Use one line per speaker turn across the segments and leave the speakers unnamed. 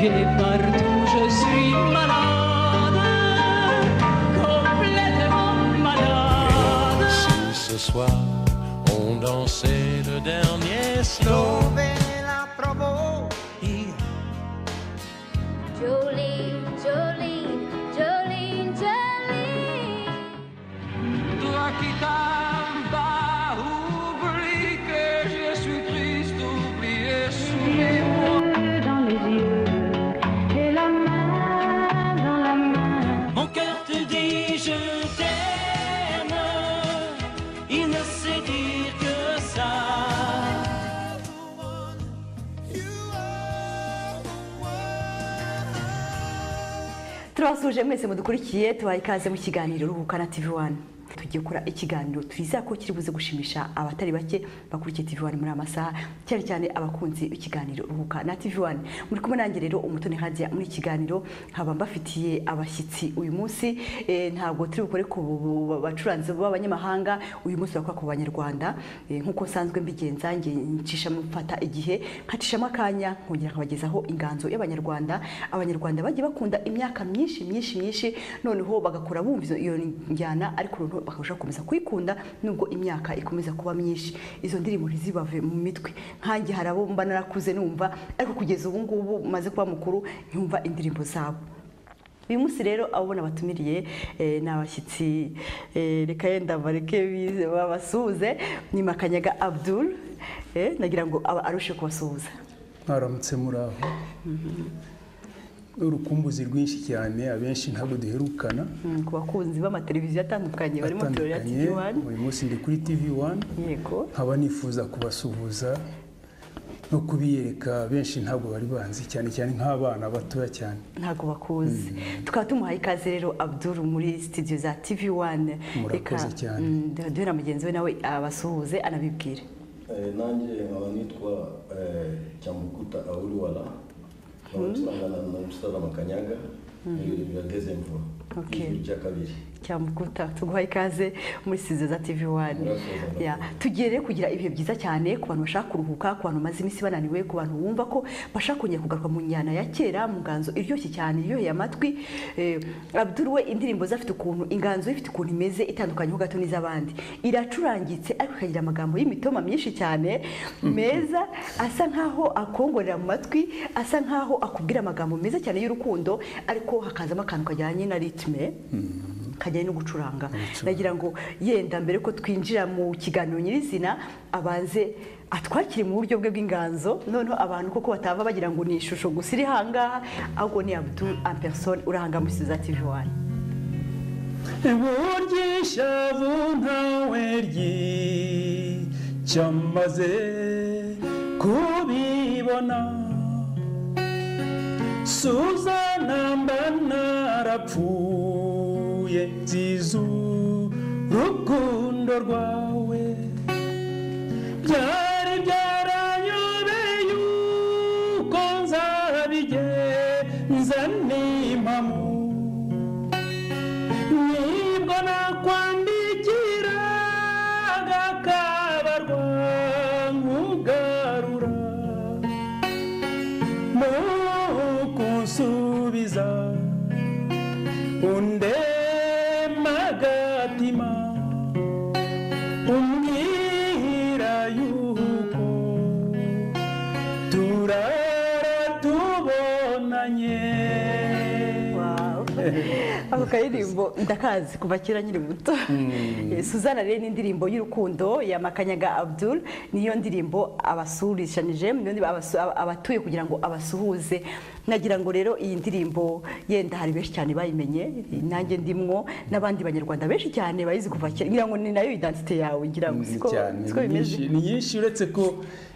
et partout je suis malade, complètement malade.
Et si ce soir on dansait le dernier slow,
la provo.
Jolene, Jolene, Jolene, Jolene.
Toi qui t'aimes pas, oublie que je suis triste, oubliez, souviens-moi.
Dans les yeux et la main dans la main.
Mon cœur te dit je t'aime, il ne sait dire que ça.
turabasuje mwese mudukurikiye tubaye ikaze mu kiganiro Ruhuka na TV1. Tugiye gukora ikiganiro twiza ko kiri buze gushimisha abatari bake bakurikiye TV1 muri amasaha, cyane cyane abakunzi ikiganiro Ruhuka na TV1. Muri kumwe nanjye rero umutoni Hadia muri ikiganiro nkaba mbafitiye abashyitsi uyu munsi. Ntabwo turi bukore ku bacuranzi b'abanyamahanga, uyu munsi bakora ku banyarwanda. Nkuko sanzwe mbigenza nge ncisha mufata igihe nkatishamo akanya nkongera nkabagezaho inganzo y'abanyarwanda. Abanyarwanda bagiye bakunda imyaka myinshi noneho bagakora bumva iyo njyana, ariko bakabasha gukomeza kwikunda nubwo imyaka ikomeza kuba myinshi. Izo ndirimbo ntizibave mu mitwe. Nkanjye harabo mba narakuze numva, ariko kugeza ubu ngubu maze kuba mukuru nkumva indirimbo zabo. Uyu munsi rero abona batumiriye n'abashyitsi, reka yenda bareke bize babasuhuze. Ni Makanyaga Abdul, nagira ngo arushe kubasuhuza.
Mwaramutse muraho. Urukumbuzi rwinshi cyane, abenshi ntabwo duherukana.
Ku bakunzi b'amateleviziyo atandukanye barimo Torero TV1.
Uyu munsi ndi kuri TV1.
Yego.
Nkaba nifuza kubasuhuza no kubiyereka, benshi ntabwo bari banzi, cyane nk'abana batoya cyane.
Ntabwo bakuzi. Tukaba tumuhaye ikaze rero Abdul muri studio za TV1.
Murakoze cyane.
Duhera mugenzi we nawe abasuhuze anabibwire.
Nanjye nkaba nitwa Cyamukuta Awuriwala. Turangana na Mustafa Makanyaga, ya deuxième fois.
Okay.
Kabiri.
Cyamukuta tuguhaye ikaze muri studio za TV1. Tugere kugira ibihe byiza cyane ku bantu bashaka kuruhuka, ku bantu maze iminsi bananiwe, ku bantu bumva ko bashaka kongera kugaruka mu njyana ya kera, mu nganzo iryoshye cyane iryoheye amatwi. Abdul we indirimbo zafite ukuntu inganzo ifite ukuntu imeze itandukanye ho gato n'izabandi. Iracurangitse ariko ikagira amagambo y'imitoma myinshi cyane meza, asa nkaho akongorera mu matwi, asa nkaho akubwira amagambo meza cyane y'urukundo, ariko hakazamo akantu kajyanye na ritme. Kajyanye no gucuranga. Nagira ngo yenda mbere ko twinjira mu kiganiro nyirizina abanze atwakire mu buryo bwe bw'inganzo, noneho abantu koko batava bagira ngo ni ishusho gusa iri hangaha, ahubwo ni Abdul en personne urahanga muri studio za TV1.
Burgisha buntawe cyamaze kubibona, Suzana mbanarapfuye zizu rukundo rwawe, byari byaranyobeye uko nzabigenza n'impamu, nibwo nakwandikiraga kabarwa nkugarura kunsubiza undemagatima, umbwira yuko turara tubonanye.
Ako karirimbo ndakazi kuva kera nyiri muto. Suzana rero ni indirimbo y'urukundo ya Makanyaga Abdul, niyo ndirimbo abasurishanije, niyo abatuye kugira ngo abasuhuze. Nagira ngo rero iyi ndirimbo yenda hari benshi cyane bayimenye, nanjye ndimwo n'abandi banyarwanda benshi cyane bayizi kuva kera. Ngira ngo ni nayo identity yawe, ngira ngo siko bimeze.
Ni nyinshi, uretse ko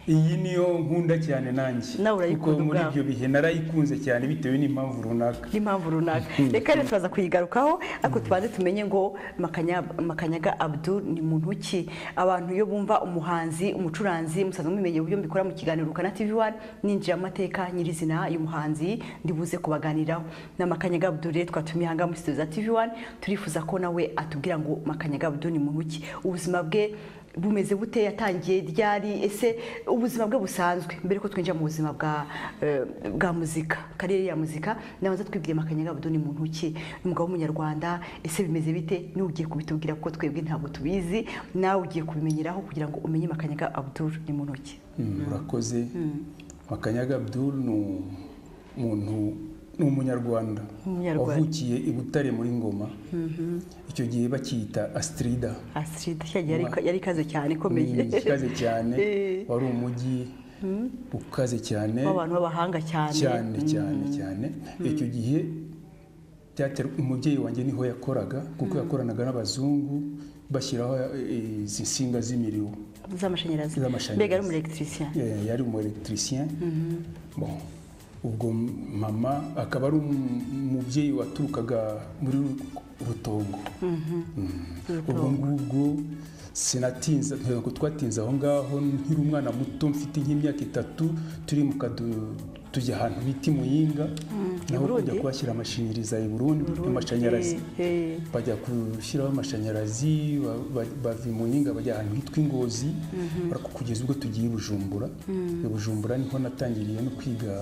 iyi niyo nkunda cyane nanjye. Kuko muri ibyo bihe narayikunze cyane bitewe n'impamvu runaka. Reka rero turaza kuyigarukaho, ariko tubanze tumenye ngo Makanyaga Abdul ni muntu ki. Abantu yo bumva umuhanzi, umucuranzi, musanzwe mumenye uburyo mbikora mu kiganiro Ruhuka na TV1, ninjira amateka nyirizina y'umuhanzi ndibuze kubaganiraho. Na Makanyaga Abdul rero twatumiye hanga muri studio za TV1, turifuza ko nawe atubwira ngo Makanyaga Abdul ni muntu ki, ubuzima bwe
bumeze bute, yatangiye ryari, ese ubuzima bwe busanzwe mbere ko twinjira mu buzima bwa muzika, kariyeri ya muzika, nabanza twibwiye Makanyaga Abdul ni muntu ki, umugabo w'umunyarwanda, ese bimeze bite? Ni ugiye kubitubwira kuko twebwe ntabwo tubizi, nawe ugiye kubimenyeraho kugira ngo umenye Makanyaga Abdul ni muntu ki.
Urakoze. Makanyaga Abdul ni umunyarwanda wavukiye i Butare muri Ngoma. Icyo gihe bakiyita Astrida.
Yari ikaze cyane, ikomeye.
Ikaze cyane, wari umujyi ukaze cyane,
abantu b'abahanga cyane.
cyane. Icyo gihe umubyeyi wanjye niho yakoraga, kuko yakoranaga n'abazungu bashyiraho izi nsinga z'imiriro
z'amashanyarazi. Mbega ari umuelectricien.
Yari umuelectricien. Bon, ubwo mama akaba ari umubyeyi waturukaga muri Rutongo. Ubwo ngubwo sinatinza, ntabwo twatinze aho ngaho, nkiri umwana muto mfite nk'imyaka 3, turi mu tujya ahantu bita Muyinga, naho kujya kuhashyira amashanyiriza i Burundi, amashanyarazi. Bajya gushyiraho amashanyarazi, bava i Muyinga bajya ahantu hitwa Ingozi, kugeza ubwo tugiye i Bujumbura. I Bujumbura niho natangiriye no kwiga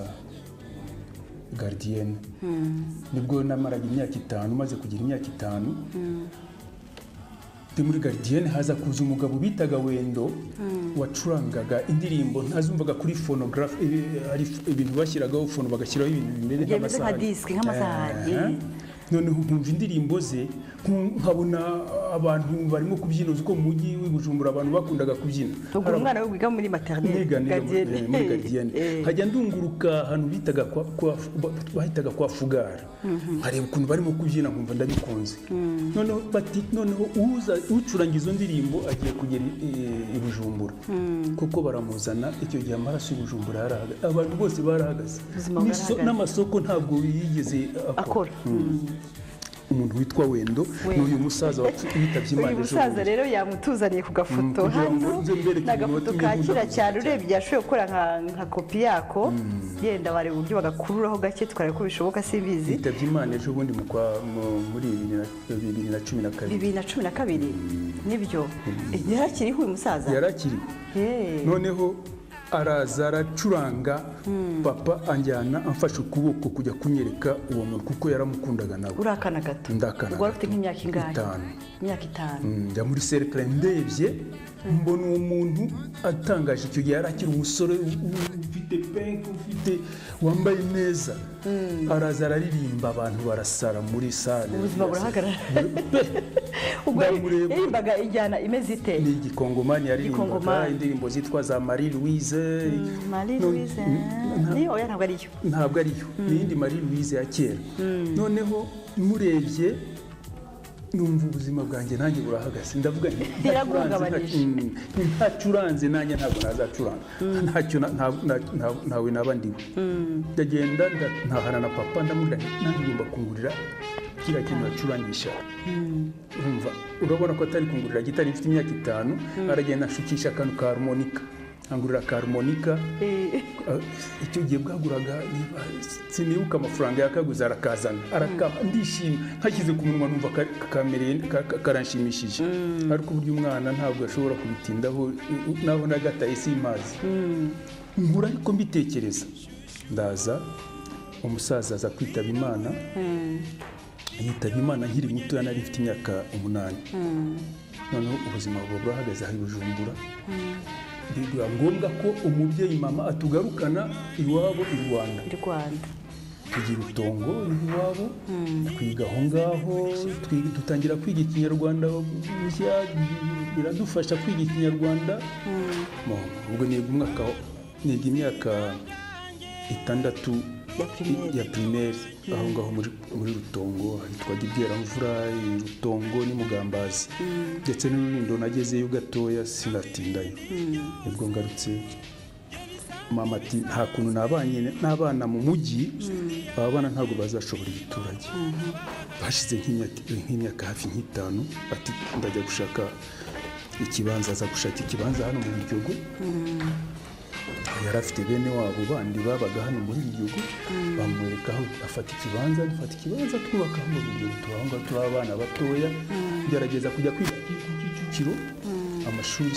gardienne. Nibwo namaraga imyaka 5, maze kugira imyaka 5 muri gardienne, haza kuza umugabo bitaga Wendo, wacurangaga indirimbo ntazumvaga kuri phonograph, ari ibintu bashyiragaho phono bagashyiraho ibintu bimeze nk'amasahani. Noneho nkumva indirimbo ze, nkabona abantu barimo kubyina, uko mu mujyi w'i Bujumbura abantu bakundaga kubyina.
Ubwo umwana we wiga muri maternelle
gardienne, hajya ndunguruka ahantu bahitaga kwa Fugara, nkareba ukuntu barimo kubyina, nkumva ndabikunze. Noneho ucurangiza izo ndirimbo agiye kugera i Bujumbura, kuko baramuzana. Icyo gihe amaraso y'u Bujumbura yarahagaze, abantu bose barahagaze, n'amasoko ntabwo yigeze akora. Umuntu witwa Wendo n'uyu musaza witabye Imana.
Uyu musaza rero yamutuzaniye ku gafoto hano, n'agafoto kakira cyane, urebye yashoboye gukora nka kopi yako, yenda bareba uburyo bagakururaho gake tukareba ko bishoboka, simbizi.
Yitabye Imana ejo bundi muri 2012.
Nibyo yarakiriho uyu musaza,
yarakiri. Noneho araza aracuranga, papa anjyana amfashe ukuboko kujya kunyereka uwo muntu, kuko yaramukundaga nawe.
Urakana gato, ubwo ufite nk'imyaka ingahe?
5.
Imyaka 5.
Njya muri cercle ndebye, mbona uwo muntu atangaje. Icyo gihe yarakiri umusore ufite penke, wambaye neza. Araza araririmba, abantu barasara muri salle,
ubuzima burahagarara. Ubwo yarimbaga injyana imeze ite?
Ni igikongomani yaririmbaga indirimbo zitwa za Marie Louise.
Niyo ntabwo ariyo.
Ntabwo ariyo, ni indi Marie Louise ya kera. Noneho murebye numva ubuzima bwanjye nanjye burahagaze, ndavuga ntacuranze nanjye ntabwo nazacuranga, ntawe naba ndiwe. Ndagenda ntahana na papa, ndamubwira nanjye ngomba kungurira kiriya kintu acurangisha. Urabona ko atari kungurira gitari, mfite imyaka 5. Aragenda ashukisha akantu ka harmonica, angurira ka harmonica. Icyo gihe bwaguraga, sinibuka amafaranga yakaguze, arakazana, ndishima, nkakize ku munwa, numva karanshimishije. Ariko uburyo umwana ntabwo ashobora kubitindaho, naho nagataye simazi. Nkura ariko mbitekereza. Ndaza, umusaza aza kwitaba Imana. Yitaba Imana nkiri muto, nari mfite imyaka 8. Noneho ubuzima bwo burahagaze aho i Bujumbura. Biba ngombwa ko umubyeyi mama atugarukana iwabo i Rwanda. Tugira Rutongo iwabo, twiga aho ngaho, dutangira kwiga Ikinyarwanda, biradufasha kwiga Ikinyarwanda. Ubwo niga imyaka 6 ya primaire aho ngaho muri Rutongo, hitwa Gibyeramvura, Rutongo ni Mugambazi, ndetse n'Urulindo nagezeyo gatoya, sinatindayo. Ubwo ngarutse, mama ati nta kuntu nabanye n'abana mu mujyi, abana ntabwo bazashobora igiturage. Bashize nk'imyaka hafi 5, ati ndajya gushaka ikibanza, aza gushaka ikibanza hano mu Biryogo. Yari afite bene wabo bandi babaga hano muri Biryogo, bamwereka aho afata ikibanza, twubaka hano mu Biryogo, turi abana batoya. Ngerageza kujya kwiga Kicukiro, amashuri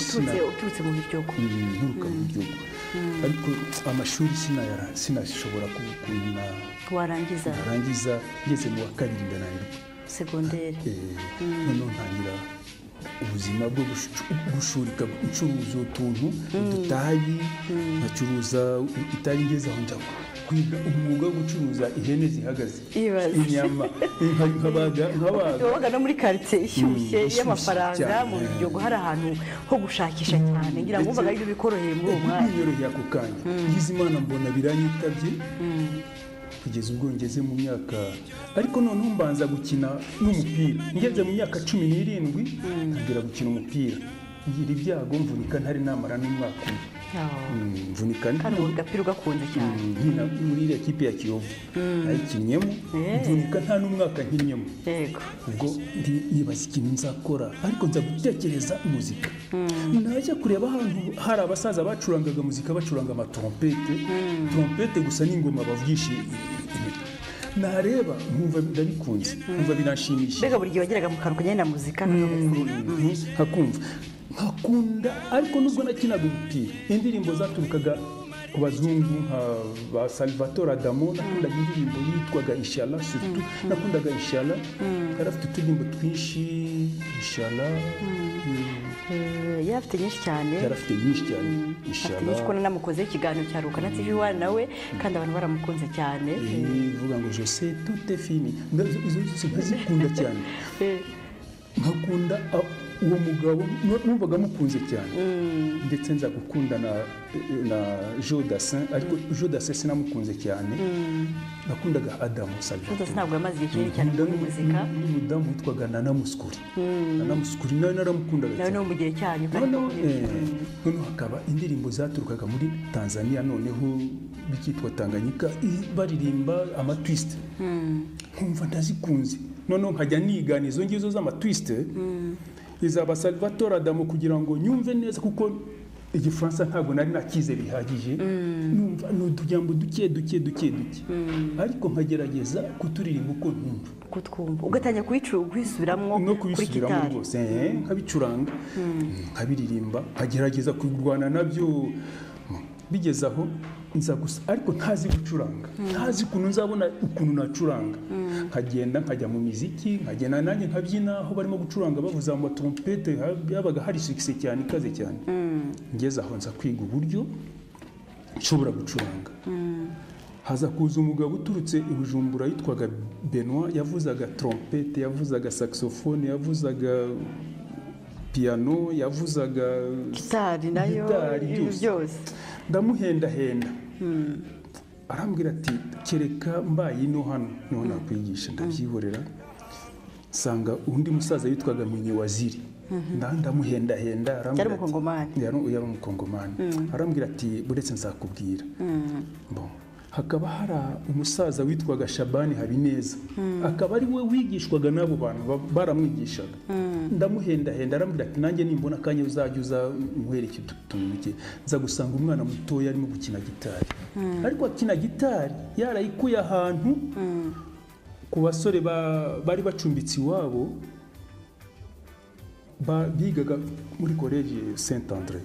uturutse mu Biryogo
nturuka mu Biryogo ariko amashuri sinashobora
warangiza
ngeze mu wa kabiri ndananirwa
segonderi
noneho ntangira ubuzima bwo gushurika ncuruza utuntu udutabi nkacuruza itabi ngeze aho njya kwiga umwuga wo gucuruza ihene zihagaze inyama
wabaga no muri quartier ishyushye y'amafaranga mu Biryogo hari ahantu ho gushakisha cyane ngira ngo umvaga ari bikoroheye muri uwo mwanya
byoroheye ako kanya ngize Imana mbona biranyitabye kugeza ubwo ngeze mu myaka ariko noneho mbanza gukina n'umupira ngeze mu myaka 17 ntangira gukina umupira ngira ibyago mvunika ntari namara n'umwaka mvunika
kandi ugapira ugakunze cyane
nkina muri ile equipe ya Kiyovu ayikinyemo mvunika nta n'umwaka nkinyemo
yego
ubwo nibaza ikintu nzakora ariko nza gutekereza muzika najya kureba ahantu hari abasaza bacurangaga muzika bacuranga trompete gusa n'ingoma bavugisha nareba nkumva ndabikunze nkumva binanshimisha
mbega buri gihe wageraga mu kantu kajyanye na muzika
nkakunda ariko nubwo nakinaga umupira indirimbo zaturukaga ku bazungu nka ba Salvatore Adamo nakundaga indirimbo yitwaga Inshallah surtout nakundaga Inshallah karafite uturimbo twinshi Inshallah
yarafite nyinshi cyane
Inshallah
kuko namukoze ikiganiro cya Ruka na TV1 nawe kandi abantu baramukunze cyane
bivuga ngo je sais tout est fini ndazikunda cyane nkakunda uwo mugabo numvaga mukunze cyane ndetse nza gukunda na Jodassin ariko Jodassin sinamukunze cyane nakundaga Adamu Salvatore
Jodassin ntabwo yamaze igihe kinini cyane muri muzika
umudamu witwaga Nana Muscuri nawe naramukundaga
cyane nawe no mu gihe cyanyu
noneho hakaba indirimbo zaturukaga muri Tanzania noneho bikitwa Tanganyika baririmba amatwist nkumva ndazikunze noneho nkajya nigana izo ngizo z'amatwist izaba Salvatore Adamo kugira ngo nyumve neza kuko igifaransa ntabwo nari nakize bihagije numva n'udujambo duke ariko nkagerageza kuturirimba uko ntumva
kutwumva ugatanya kwisubiramo
no kubisubiramo rwose nkabicuranga nkabiririmba nkagerageza kurwana nabyo bigeze aho nza gusa ariko ntazi gucuranga ntazi ukuntu nzabona ukuntu nacuranga nkagenda nkajya mu miziki nkagenda nanjye nkabyina aho barimo gucuranga bavuza mu trompete yabaga hari success cyane ikaze cyane ngeze aho nza kwiga uburyo nshobora gucuranga haza kuza umugabo uturutse i Bujumbura yitwaga Benoit yavuzaga trompete yavuzaga saxophone yavuzaga piano yavuzaga
gitari nayo byose
ndamuhendahenda arambwira ati kereka mbaye ino hano niho nakwigisha ndabyihorera nsanga undi musaza witwaga Mwinyi Waziri ndamuhendahenda
yari
umukongomani arambwira ati buretse nzakubwira hakaba hari umusaza witwaga Shabani Habineza akaba ari we wigishwaga n'abo bantu baramwigishaga ndamuhendahenda arambwira ati nanjye nimbona akanya uzajya uza nkwereke utuntu nza gusanga umwana mutoya arimo gukina gitari ariko akina gitari yarayikuye ahantu ku basore bari bacumbitse iwabo bigaga muri college Saint André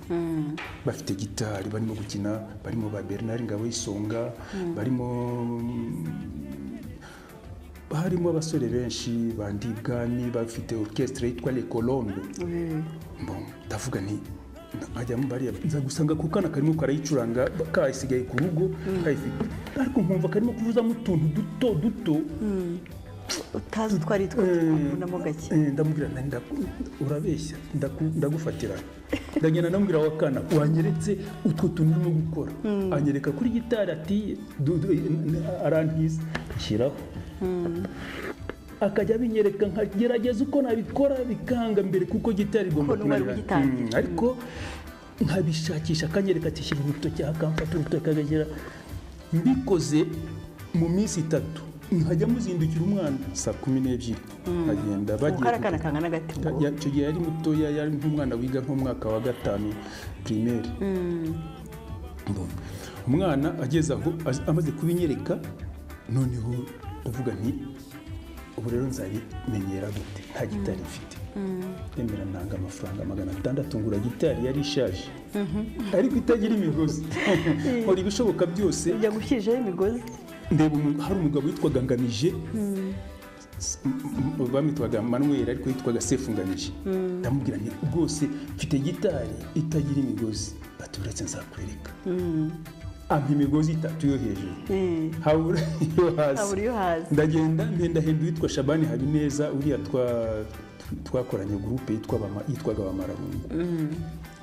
bafite gitari barimo gukina barimo ba Bernard Ngabo Isonga harimo abasore benshi bandi bwami bafite orchestre yitwa Les Colombes ndavuga nti nkajya mu bariya nza gusanga ku kana karimo karayicuranga kayisigaye ku rugo kayifite ariko nkumva karimo kuvuzamo utuntu duto
utazi twari twunamo gake
ndamubwira urabeshya ndagufatira ndagenda ndamubwira wakana wanyeretse utwo tuntu urimo gukora anyereka kuri gitari ati arantiza shyiraho akajya binyereka nkagerageza uko nabikora bikanga mbere kuko gitari igomba kunanira ariko nkabishakisha akanyereka ati shyira urutoki akamfata urutoki akagera mbikoze mu minsi 3 nkajya muzindukira umwana saa 12 nkagenda bagiye
karakana kangana gati
icyo gihe yari mutoya yari nk'umwana wiga nk'umwaka wa 5 primaire umwana ageze aho amaze kubinyereka noneho ndavuga nti ubu rero nzabimenyera gute nta gitari mfite yemera ntanga amafaranga 600 ngura gitari yari ishaje ariko itagira imigozi nkora ibishoboka byose
ujya gushyijeho imigozi
ndeba hari umugabo witwaga Ngamije bamwitwaga Manuel ariko yitwaga Sefu Ngamije ndamubwira nti rwose mfite gitari itagira imigozi baturetse nzakwereka ampa imigozi 3 yo hejuru habura yo hasi ndagenda henda witwa Shabani Habineza uriya twakoranye groupe yitwaga Bamarabungu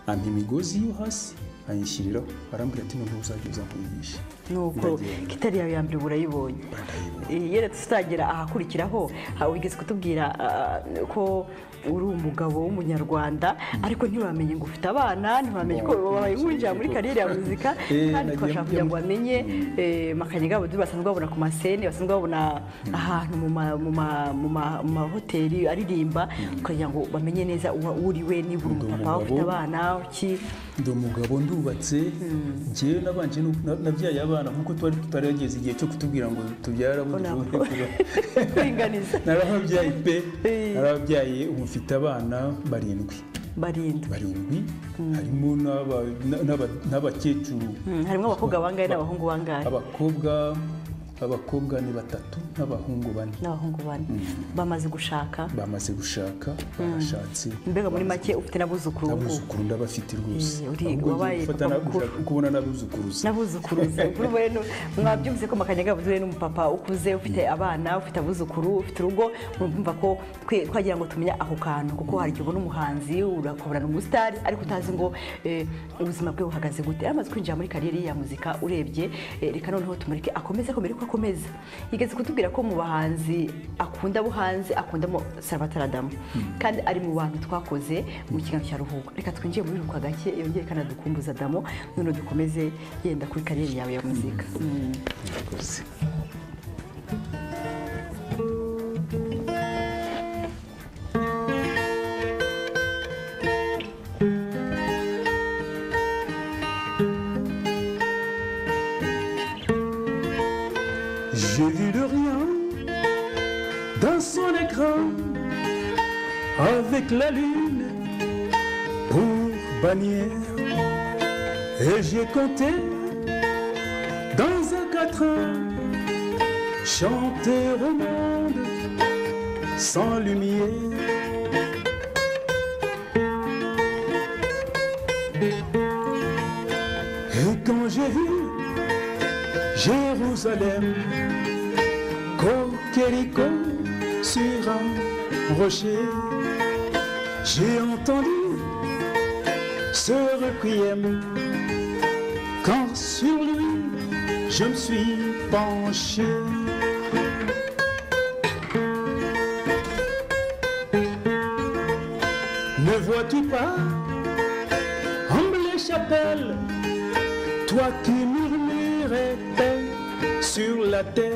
ampa imigozi yo hasi anyishyiriraho arambwira ati none uzajya kwigisha
nuko gitari yawe ya mbere burayibonye yere tutagira ahakurikiraho wigeze kutubwira ko uri umugabo w'umunyarwanda ariko ntibamenye ngo ufite abana ntibamenye ko wabaye winjira muri kariyeri ya muzika kandi twashaka kugira ngo bamenye Makanyaga Abdul basanzwe babona ku masene basanzwe babona ahantu mu mahoteli aririmba kugira ngo bamenye neza uriwe niba uri umupapa ufite abana uki
ndi umugabo ndubatse njyewe nabanje nabyaye abana nkuko twari tutarageze igihe cyo kutubwira ngo tubyara abo dushobora
kuringaniza
narababyaye pe narababyaye umufite abana 7 harimo n'abakecuru
harimo abakobwa bangahe n'abahungu bangahe
abakobwa ni 3 n'abahungu
4 bamaze gushaka
barashatse
mbega muri make ufite n'abuzukuru
ndabafite rwose
wabaye
kubona n'abuzukuruza
mwabyumvise ko Makanyaga Abdul n'umupapa ukuze ufite abana ufite abuzukuru ufite urugo mwumva ko twagira ngo tumenye ako kantu kuko hari igihe ubona umuhanzi urakoborana umusitari ariko utazi ngo ubuzima bwe buhagaze gute amaze kwinjira muri kariyeri ya muzika urebye reka noneho tumureke akomeze yigeze kutubwira ko mu bahanzi akunda abo hanze akundamo Salvatore Adamu kandi ari mu bantu twakoze mu kiganiro cya Ruhuka reka twinjiye muri Ruhuka gake yongere kana dukumbuza Adamu none dukomeze yenda kuri kariyeri yawe ya muzika
J'ai vu le rien dans son écran avec la lune pour bannière et j'ai compté dans un quatrain chanter au monde sans lumière. Et quand j'ai vu Jérusalem, coquelicot sur un rocher, j'ai entendu ce requiem. Quand sur lui je me suis penché, ne vois-tu pas, humble chapelle, toi qui murmurais paix sur la terre,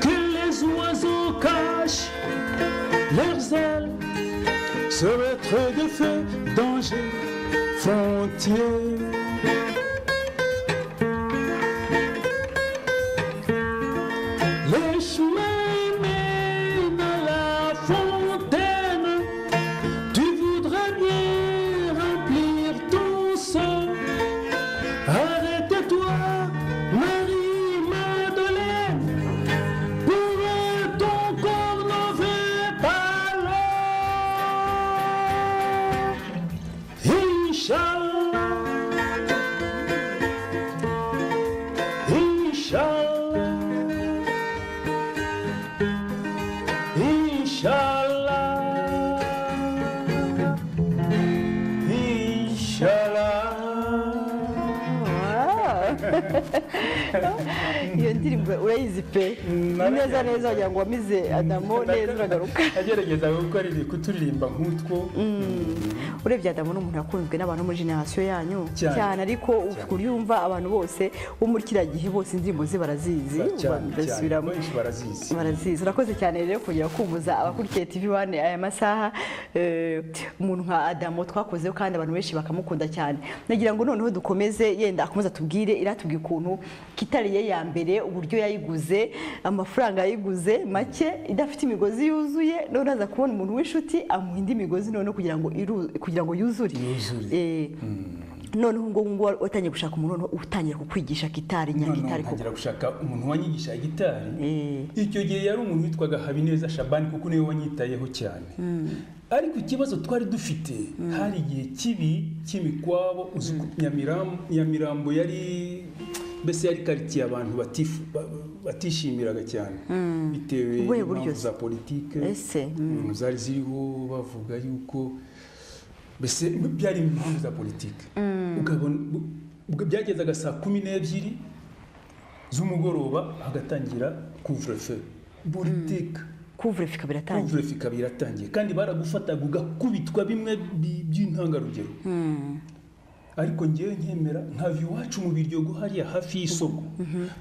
que les oiseaux cachent leurs ailes, sur être de feu, danger, frontière. Les chemins mènent à la fontaine, tu voudrais bien remplir ton sein. Arrête-toi, Marie-Madeleine, pour ton corps ne veut pas l'eau. Inch'Allah, Inch'Allah,
iyo ndirimbo urayizi pe neza neza wagira ngo wamize Adamu neza uragaruka
agerageza gukora kuturirimba nk'utwo
urebye Adamo n'umuntu yakunzwe n'abantu muri generation yanyu cyane ariko uryumva abantu bose bo muri kiriya gihe bose indirimbo ze barazizi barazizi. Urakoze cyane rero kugira kumbuza abakurikiye TV1 aya masaha umuntu nka Adamo twakozeho kandi abantu benshi bakamukunda cyane. Nagira ngo noneho dukomeze yenda akomeza tubwire iratubwiye ukuntu kitari ye ya mbere uburyo yayiguze amafaranga yayiguze make idafite imigozi yuzuye none aza kubona umuntu w'inshuti amuha indi migozi none kugira ngo yuzure. Noneho ngo watangiye gushaka umuntu utangira kukwigisha gitari nyagitari
ko ntangira gushaka umuntu wanyigisha gitari. Icyo gihe yari umuntu witwaga Habineza Shabani kuko niwe wanyitayeho cyane. Ariko ikibazo twari dufite hari igihe kibi cy'imikwabo uzi Nyamirambo yari mbese yari quartier abantu batishimiraga cyane bitewe n'impamvu za politike zari ziriho bavuga yuko mbese byari impamvu za politike. Byagezaga saa 12 z'umugoroba hagatangira couvre-feu politique couvre-feu kabiratangiye kandi baragufataga ugakubitwa bimwe by'intangarugero. Ariko ngewe nkemera nkava iwacu mu Biryogo hariya hafi y'isoko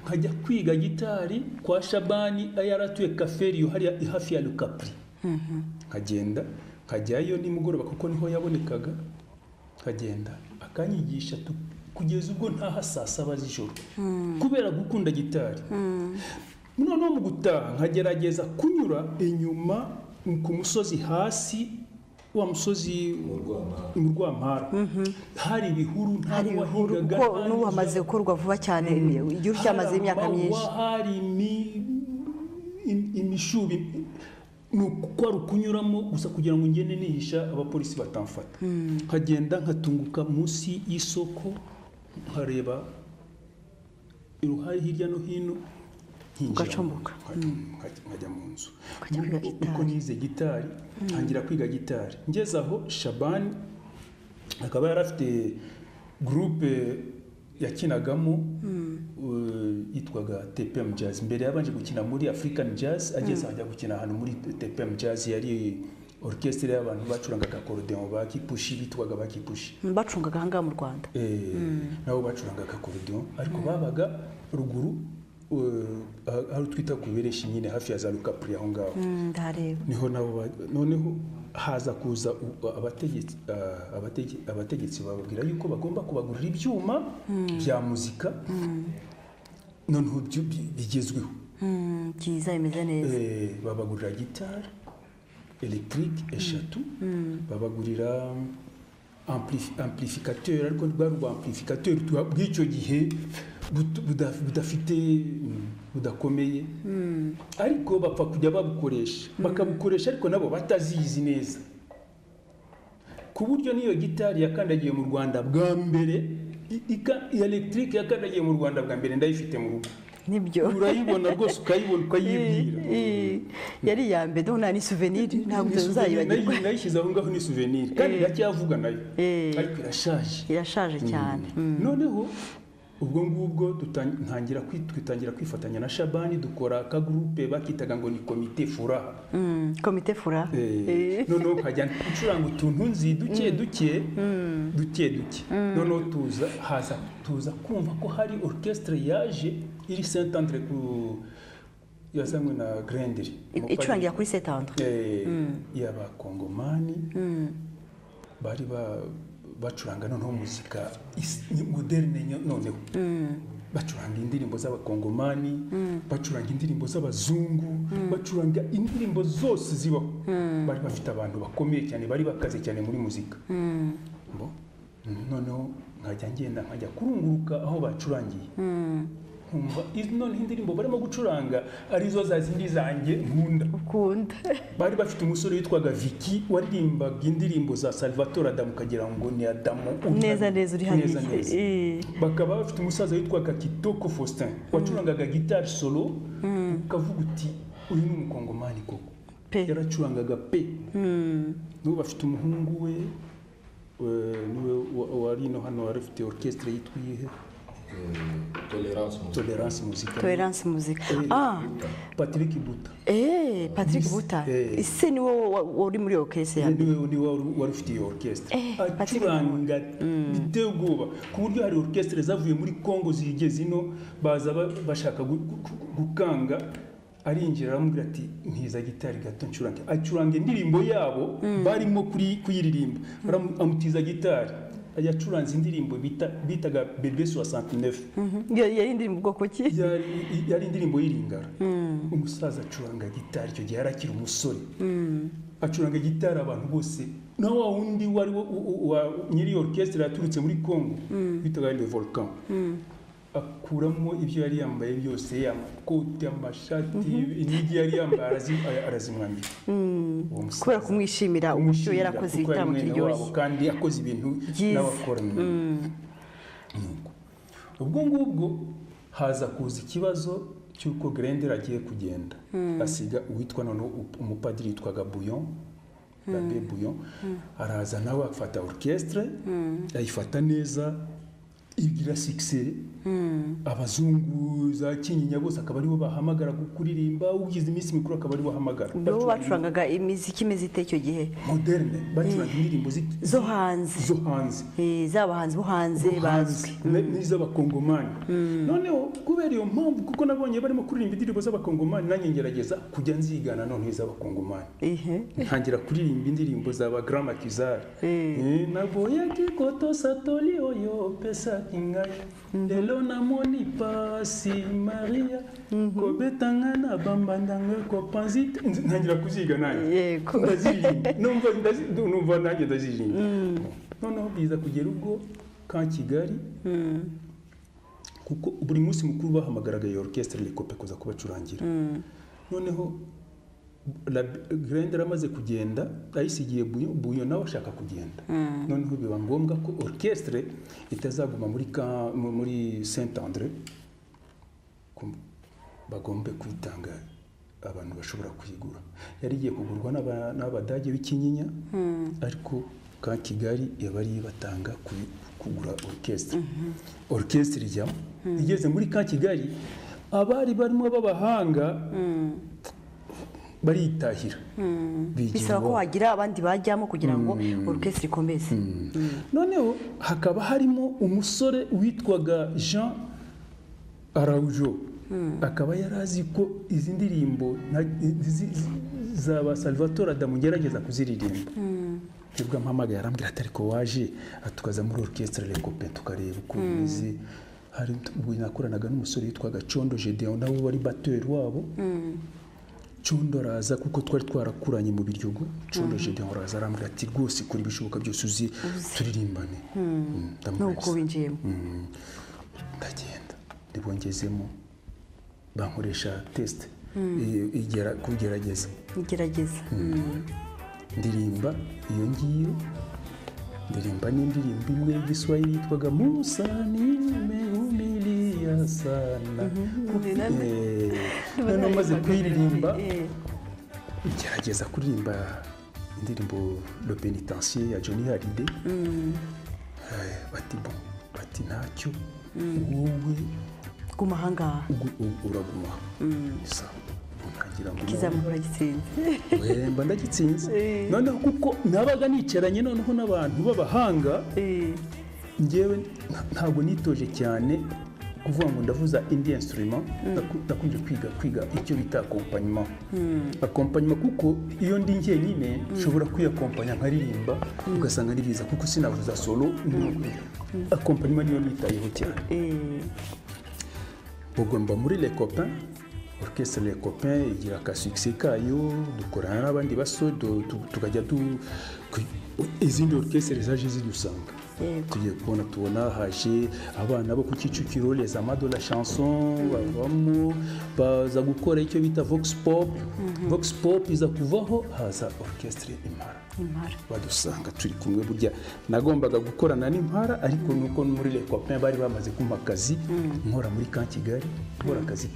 nkajya kwiga gitari kwa Shabani ayaratuye Kaferiyo hariya hafi ya Lukapri. Nkagenda nkajyayo nimugoroba kuko niho yabonekaga nkagenda akanyigisha kugeza ubwo ntaha saa 7 z'ijoro kubera gukunda gitari. Noneho mu gutaha nkagerageza kunyura inyuma ku musozi hasi wa musozi mu Rwampara hari ibihuru ntabwo wahingaga
ko n'ubu hamaze gukorwa vuba cyane igihe cyamaze imyaka myinshi
hari imishubi nuko rukunyuramo gusa kugira ngo ngende nihisha abapolisi batamfata. Nkagenda nkatunguka munsi y'isoko nkareba iruhare hirya no hino
ugacomboka
nkajya mu nzu uko nize gitari ntangira kwiga gitari. Ngeze aho Shabani akaba yarafite groupe yakinagamo yitwaga TPM Jazz. Mbere yabanje gukina muri African Jazz ageze ajya gukina hano muri TPM Jazz yari orchestre y'abantu bacurangaga accordion bakipushi bitwaga bakipushi
bacungaga hanga mu Rwanda.
Nabo bacurangaga accordion ariko babaga ruguru aho twita kuberesha nyine hafi ya za Lukapri aho ngaho. Niho nabo noneho haza kuza abategetsi bababwira yuko bagomba kubagurira ibyuma bya muzika noneho bigezweho
byiza bimeze neza.
Babagurira gitari electrique eshatu babagurira amplificateur ariko rwa amplificateur bw'icyo gihe budafite budakomeye ariko bapfa kujya bakabukoresha ariko nabo batazizi neza ku buryo niyo gitari yakandagiye mu Rwanda bwa mbere electrique yakandagiye mu Rwanda bwa mbere ndayifite mu rugo.
Nibyo
urayibona rwose ukayibona ukayibwira
yari ya mbere none ni souvenir ntabwo uzayibagirwa.
Nayishyize aho ngaho ni souvenir kandi ndacyavuga nayo ariko
irashaje cyane.
Noneho ubwo ngubwo twitangira kwifatanya na Shabani dukora aka groupe bakitaga ngo ni Comité Furaha.
Comité Furaha
noneho kajya gucuranga utuntu nzi duke noneho tuza kumva ko hari orchestre yaje iri Saint-Andre ku yazanywe na Grenderi
icurangira kuri Saint-Andre
y'abakongomani bari bacuranga noneho muzika moderne noneho bacuranga indirimbo z'abakongomani bacuranga indirimbo z'abazungu bacuranga indirimbo zose zibaho. Bari bafite abantu bakomeye cyane bari bakaze cyane muri muzika. Noneho nkajya kurunguruka aho bacurangiye nkumva none indirimbo barimo gucuranga arizo za zindi zanjye
ukunda.
Bari bafite umusore witwaga Vicky waririmbaga indirimbo za Salvatore Adamu kagira ngo ni Adamu
neza uri hano.
Bakaba bafite umusaza witwaga Kitoko Faustin wacurangaga guitar solo ukavuga uti uyu ni umukongomani koko yaracurangaga pe. N'ubu bafite umuhungu we niwe wari no hano warafite orchestre yitwiye
Tolerance musicale.
Tolerance Music.
Patrick Buta.
Patrick Buta. Ese ni wo uri muri orchestre
yanjye. Ni wari ufite iyo orchestre. Acuranga biteye ubwoba ku buryo hari orchestre zavuye muri Congo zigeze ino baza bashaka gukanga arinjira aramubwira ati ntiza gitari gato ncuranga. Acuranga indirimbo yabo barimo kuyiririmba. Amutiza gitari. Yacuranze indirimbo bitaga Bébé 69.
Yari indirimbo bwoko ki?
Yari indirimbo y'Iringara. Umusaza acuranga gitari icyo gihe yarakira umusore. Acuranga gitari abantu bose. Na wa wundi wari nyiri orchestre yaturutse muri Congo bitaga Le Volcan. Akuramo ibyo yari yambaye byose, amakoti, amashati, inigi yari yambaye arazimwambira.
Kubera kumwishimira uburyo yarakoze ibitaramo kiryoshye
kandi yakoze ibintu n'abakoranye. Ubwo ngubwo haza kuza ikibazo cy'uko Grendel agiye kugenda asiga uwitwa none umupadiri yitwaga Bouillon, L'abbé Bouillon. Araza nawe afata orchestre ayifata neza igira succès. Abazungu za Kinyinya bose akaba aribo bahamagara kuririmba, ugize iminsi mikuru akaba aribo bahamagara.
Bo bacurangaga imiziki imeze icyo gihe
moderne, bacuranga indirimbo
zo hanze z'abahanzi bo hanze bazwi
n'iz'abakongomani. Noneho kubera iyo mpamvu kuko nabonye barimo kuririmba indirimbo z'abakongomani nanjye ngerageza kujya nzigana none iz'abakongomani. Ntangira kuririmba indirimbo z'aba Grand Maquisard. Naboya kikoto satoli oyo pesa kingai lelo namoni pasi Maria kobetanga na bambandanga kopanzite. Ntangira kuziga nanjye ndazirimba numva nanjye ndazirimba. Noneho biza kugera ubwo ka Kigali kuko buri munsi mukuru bahamagaraga iyo orchestre Le Copain kuza kubacurangira. Noneho Grendel amaze kugenda ayisigiye Bouillon nawe ashaka kugenda. Noneho biba ngombwa ko orchestre itazaguma muri Saint-André, bagombe kwitanga abantu bashobora kuyigura. Yari igiye kugurwa n'abadage b'Ikinyinya ariko ka Kigali yabari batanga kugura orchestre. Orchestre ijyamo igeze muri ka Kigali abari barimo b'abahanga baritahira.
Bisaba ko wagira abandi bajyamo kugira ngo orchestre ikomeze.
Noneho hakaba harimo umusore witwaga Jean Araujo. Akaba yarazi ko izi ndirimbo zaba Salvatore Adamu ngerageza kuziririmba. Nibwo mpamagaye arambwira ati ariko waje atukaza muri orchestre Le Copain tukareba uko bimeze. Hari ubwo nakoranaga n'umusore witwaga Condo Gedeon nawe wari batteur wabo. Condo araza kuko twari twarakuranye mu Biryogo. Condo Gedeon araza arambwira ati rwose kuri bishoboka byose uzi turirimbane.
Nuko winjiyemo.
Ndagenda ndibongezemo bankoresha test kugerageza. Ndirimba iyo ngiyo ndirimba n'indirimbo imwe y'Igiswahili yitwaga Musa nimehumilia sana. None maze kuyiririmba ngerageza kuririmba indirimbo Le Pénitencier ya Johnny Hallyday. Bati ntacyo wowe
guma hangaha
uraguma.
Kizamura gitsinze.
Mba ndagitsinze. Noneho kuko nabaga nicaranye noneho n'abantu b'abahanga. Ngewe ntabwo nitoje cyane kuvuga ngo ndavuza indi instrument. Ndakunze kwiga icyo bita accompagnement. Accompagnement kuko iyo ndi njyenyine nshobora kwiyakompanya nkaririmba ugasanga ni biza kuko sinavuza solo. Accompagnement niyo nitayeho cyane. Ubwo mba muri Les Copains. Orchestre Les Copains igira ka succès kayo dukorana n'abandi basore tukajya izindi orchestre zaje zidusanga. Tugiye tubona haje abana bo ku Kicukiro Les Amas de la Chanson bavamo baza gukora icyo bita Vox Pop. Vox Pop iza kuvaho haza orchestre Impara. Badusanga turi kumwe burya nagombaga gukorana n'Impara ariko nuko muri Les Copains bari bamaze kumpa akazi nkora muri ka Kigali nkora akazi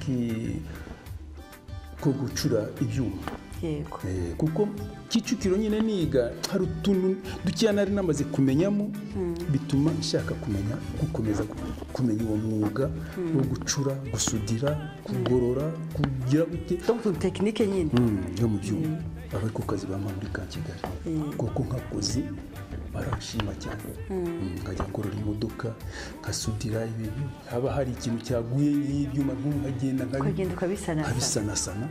ko gucura ibyuma.
yego
kuko Kicukiro nyine niga hari utuntu dukeya nari namaze kumenyamo bituma nshaka gukomeza kumenya uwo mwuga wo gucura, gusudira, kugorora, kugira gute
donc technique nyine
yo mu byuma abari ku kazi bampa muri ka Kigali kuko nkakoze barashima cyane nkajya ngorora imodoka nkasudira ibintu haba hari ikintu cyaguye y'ibyuma nkagenda ukabisanasana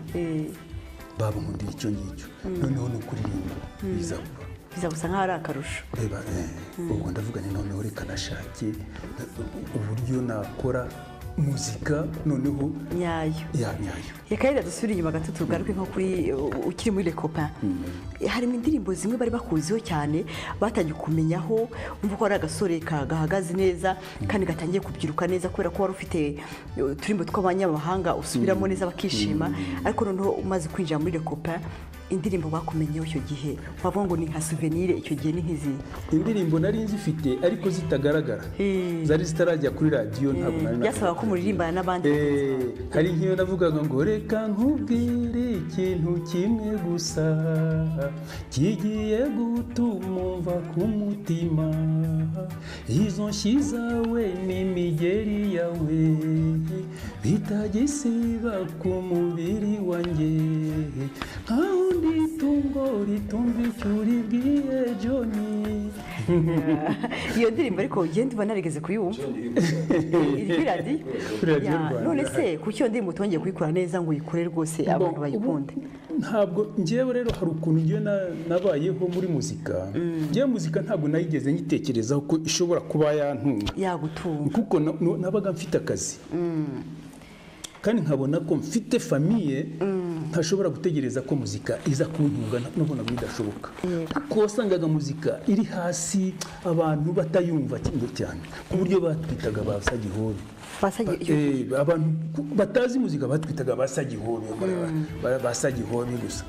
baba nkundira icyo ngicyo noneho no kuririmba
biza gusa nk'aho ari akarusho
ubwo ndavuga ni noneho reka nashake uburyo nakora muzika noneho
nyayo reka rero dusubire inyuma gato tugaruke nko kuri ukiri muri Les Copains harimo indirimbo zimwe bari bakuziho cyane batangiye kumenyaho umva ko ari agasore gahagaze neza kandi gatangiye kubyiruka neza kubera ko wari ufite uturimbo tw'abanyamahanga usubiramo neza bakishima ariko noneho umaze kwinjira muri Les Copains indirimbo bakumenyeho icyo gihe wavuga ngo ni nka souvenir icyo gihe ni nk'izi
indirimbo nari nzifite ariko zitagaragara zari zitarajya kuri radio ntabwo nari
byasaba ko muririmbana n'abandi
hari nk'iyo navugaga ngo reka nkubwire ikintu kimwe gusa kigiye gutuma umva ku mutima izo nshyi zawe n'imigeri yawe bitagisiba ku mubiri wanjye nkaho itungo ritumva icyo uribwiye Johnny.
Iyo ndirimbo ariko ugenda uba narigeze kuyumva iri kuri radiyo none se kuki iyo ndirimbo utongeye kuyikora neza ngo uyikore rwose abantu bayikunde?
Ntabwo njyewe rero hari ukuntu ngiye nabayeho muri muzika njyewe muzika ntabwo nayigeze nyitekerezaho ko ishobora kuba yantunga
yagutunga
kuko nabaga mfite akazi kandi nkabona ko mfite famiye ntashobora gutegereza ko muzika iza kuntunga nabona bidashoboka kuko wasangaga muzika iri hasi abantu batayumva cyane ku buryo batwitaga basagihobe abantu batazi muzika batwitaga basagihobe gusa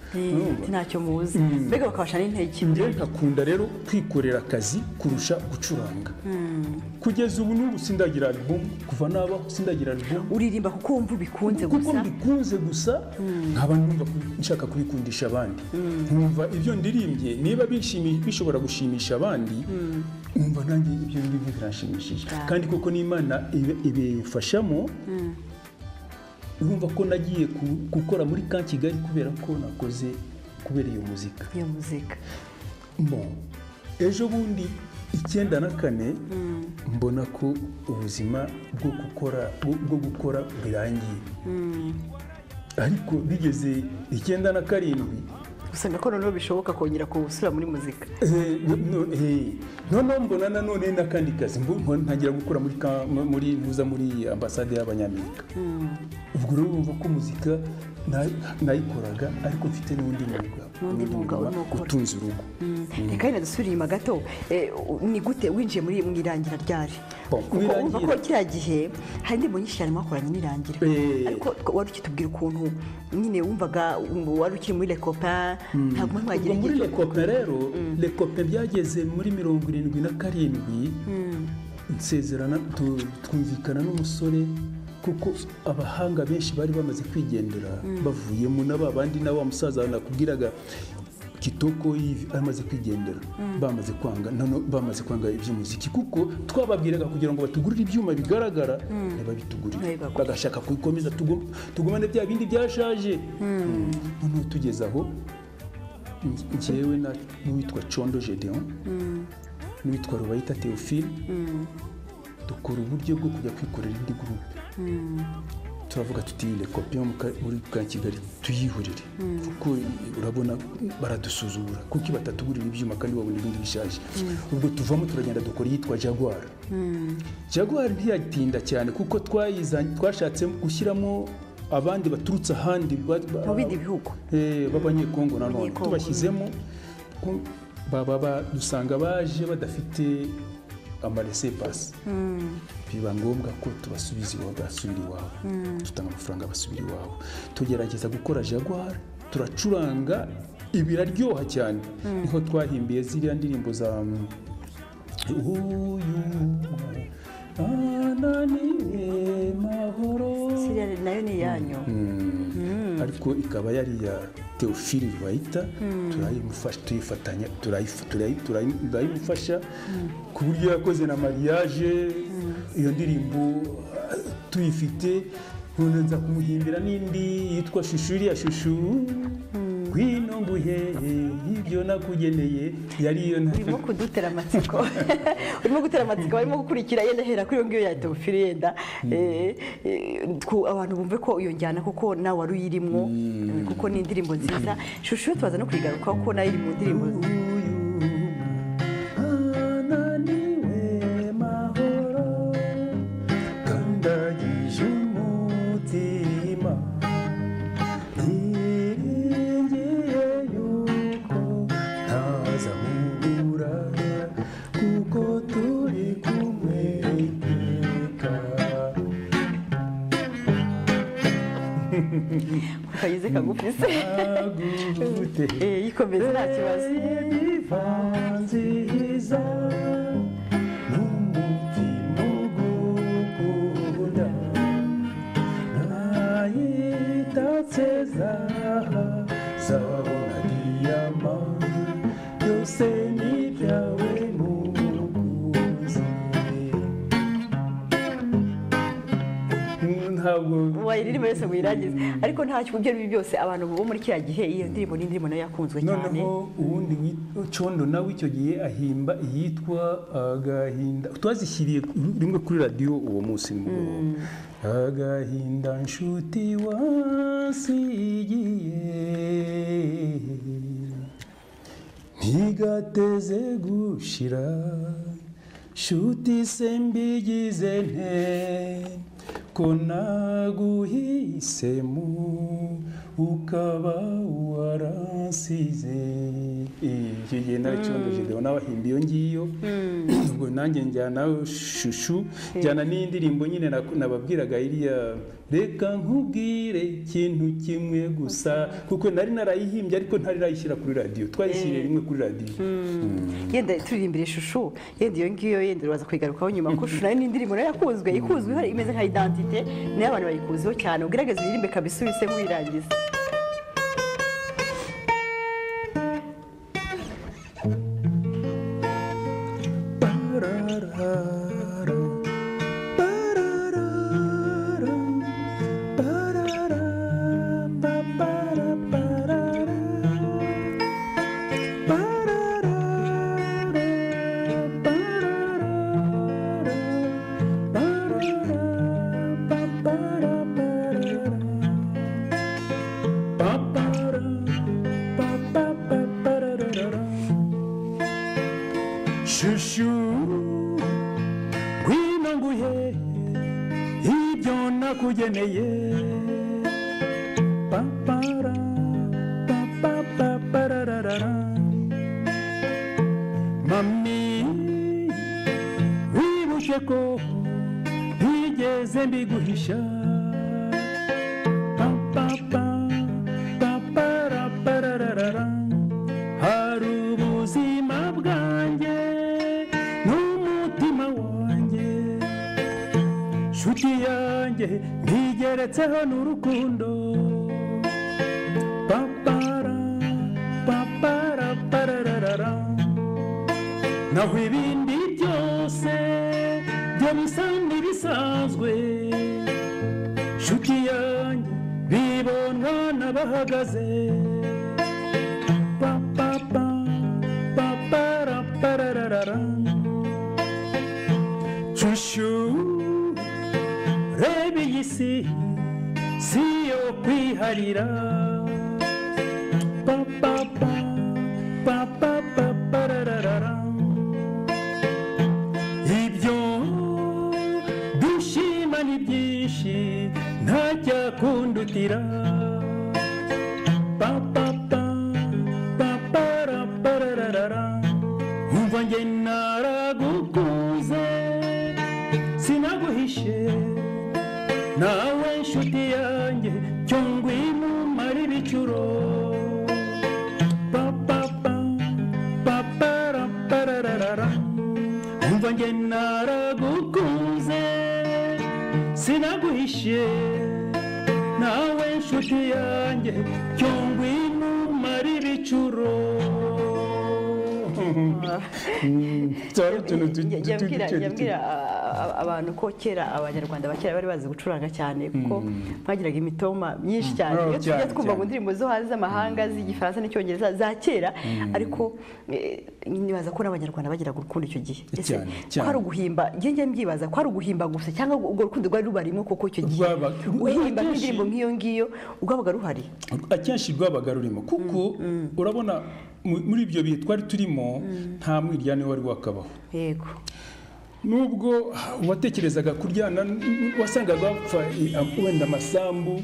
ntacyo muzi mbega bakabasha n'intege
njye nkakunda rero kwikorera akazi kurusha gucuranga kugeza ubu n'ubu sindagira album kuva nabaho sindagira album
uririmba kuko wumva ubikunze gusa
kuko mbikunze gusa nkaba numva nshaka kubikundisha abandi nkumva ibyo ndirimbye niba bishobora gushimisha abandi numva nanjye ibyo ngibyo birashimishije kandi koko n'Imana ibifashamo urumva ko nagiye gukora muri ka Kigali kubera ko nakoze kubera iyo muzika ejo bundi 1994 mbona ko ubuzima bwo gukora birangiye ariko bigeze 1997
usanga ko noneho bishoboka kongera gusubira muri muzika
noneho mbona nanone n'akandi kazi ntangira gukora muri ambasade y'Abanyamerika ubwo rero urumva ko muzika nayikoraga ariko mfite n'undi mwuga utunze urugo
reka rero dusubire inyuma gato ni gute winjiye mu irangira ryari urumva ko kiriya gihe hari indirimbo nyinshi cyane mwakoranye n'irangira ariko wari ukitubwira ukuntu nyine wumvaga wari ukiri muri Les Copains ntabwo mwagira
muri Les Copains rero Les Copains byageze muri 77 nsezerana twumvikana n'umusore kuko abahanga benshi bari bamaze kwigendera bavuyemo n'abandi na wa musaza nakubwiraga Kitoko Yves amaze kwigendera bamaze kwanga iby'umuziki kuko twababwiraga kugira ngo batugurire ibyuma bigaragara ntibabitugurire bagashaka kubikomeza tugumane bya bindi byashaje noneho tugeze aho njyewe n'uwitwa Condo Gedeon n'uwitwa Rubayita Theophile dukora uburyo bwo kujya kwikorera indi groupe turavuga tuti Les Copains muri ka Kigali tuyihurire kuko urabona baradusuzugura kuko batatugurira ibyuma kandi babona ibindi bishaje ubwo tuvamo turagenda dukora yitwa Jaguar ntiyatinda cyane kuko twashatse gushyiramo abandi baturutse ahandi
mu bindi bihugu
b'Abanyekongo nanone tubashyizemo dusanga baje badafite amarese pasi biba ngombwa ko tubasubiza iwabo basubira iwabo dutanga amafaranga basubira iwabo tugerageza gukora Jaguar turacuranga ibiraryoha cyane niho twahimbiye ziriya ndirimbo za
ananiwe mahoro siriya nayo ni yanyu
ariko ikaba yari Theophile Rwaita turayimufasha tuyifatanya turayimufasha ku buryo yakoze na mariage iyo ndirimbo tuyifite nza kumuhimbira n'indi yitwa Shushu ya Shushu Gwino nguhe ibyo nakugeneye yari iyo
urimo kudutera amatsiko barimo gukurikira yenda hera kuri iyo ngiyo ya Theophile yenda abantu bumve ko iyo njyana kuko nawe wari uyirimo kuko ni indirimbo nziza Shushu tubaza no kwigaruka kuko nayo iri mu ndirimbo kayize kagufise yikomeza nta kibazo
bivanziza n'umutima ugukunda nayitatse zabona diyama byose ni ibyawe mukunzi ntabwo
wayiririmba yose wirangiza ariko nta cyo ibyo byose abantu bo muri kiriya gihe iyo ndirimbo n'indirimbo nayo yakunzwe cyane
noneho ubundi Condo nawe icyo gihe ahimba yitwa Agahinda twazishyiriye rimwe kuri radio uwo munsi nimugoroba Agahinda nshuti wasigiye ntigateze gushira nshuti se mbigize nte ko naguhisemo ukaba waransize icyo gihe nawe Condo Gedeon n'abahimbi iyo ngiyo ubwo nanjye njyana Shushu njyana n'indirimbo nyine nababwiraga iriya reka nkubwire ikintu kimwe gusa kuko nari narayihimbye ariko ntari rayishyira kuri radio twayishyiriye rimwe kuri radio
yenda turirimbire Shushu yenda iyo ngiyo yenda uraza kwigarukaho nyuma ko Shushu nayo n'indirimbo nayo yakunzwe ikuzwe imeze nka identité nayo abantu bayikuziho cyane ugerageza uririmbe kabisa wise nk'uyirangiza
Shushu Gwino nguhe ibyo nakugeneye papara papararara mami wibuke ko ntigeze mbiguhisha paparapararara hari ubuzima bwanjye n'umutima wanjye nshuti yanjye ntigeretseho n'urukundo paparapararara naho ibindi byose byo bisa n'ibisanzwe nshuti yanjye bibonwa n'abahagaze paparapararara Shushu reba iyi si yo kwiharira papararara ibyo dushima ni byinshi ntacyakundutira papararara umva njye naragukunze sinaguhishe nawe nshuti yanjye cyo ngwino umare ibicuro papararara umva njye naragukunze sinaguhishe nawe nshuti yanjye cyo ngwino inshuro
yambwira abantu ko kera abanyarwanda bakera bari bazi gucuranga cyane kuko bagiraga imitoma myinshi cyane iyo tujya twumva mu ndirimbo zo hanze z'amahanga z'igifaransa n'icyongereza za kera ariko nibaza ko n'abanyarwanda bagiraga urukundo icyo gihe ese kwari uguhimba njye mbyibaza kwari uguhimba gusa cyangwa urwo rukundo rwari rubarimo koko icyo gihe uhimba nk'indirimbo nk'iyo ngiyo rwabaga ruhari
akenshi rwabaga rurimo kuko urabona muri ibyo bihe twari turimo nta mwiryane wari wakabaho
yego
nubwo watekerezaga kuryana wasangaga bapfa wenda amasambu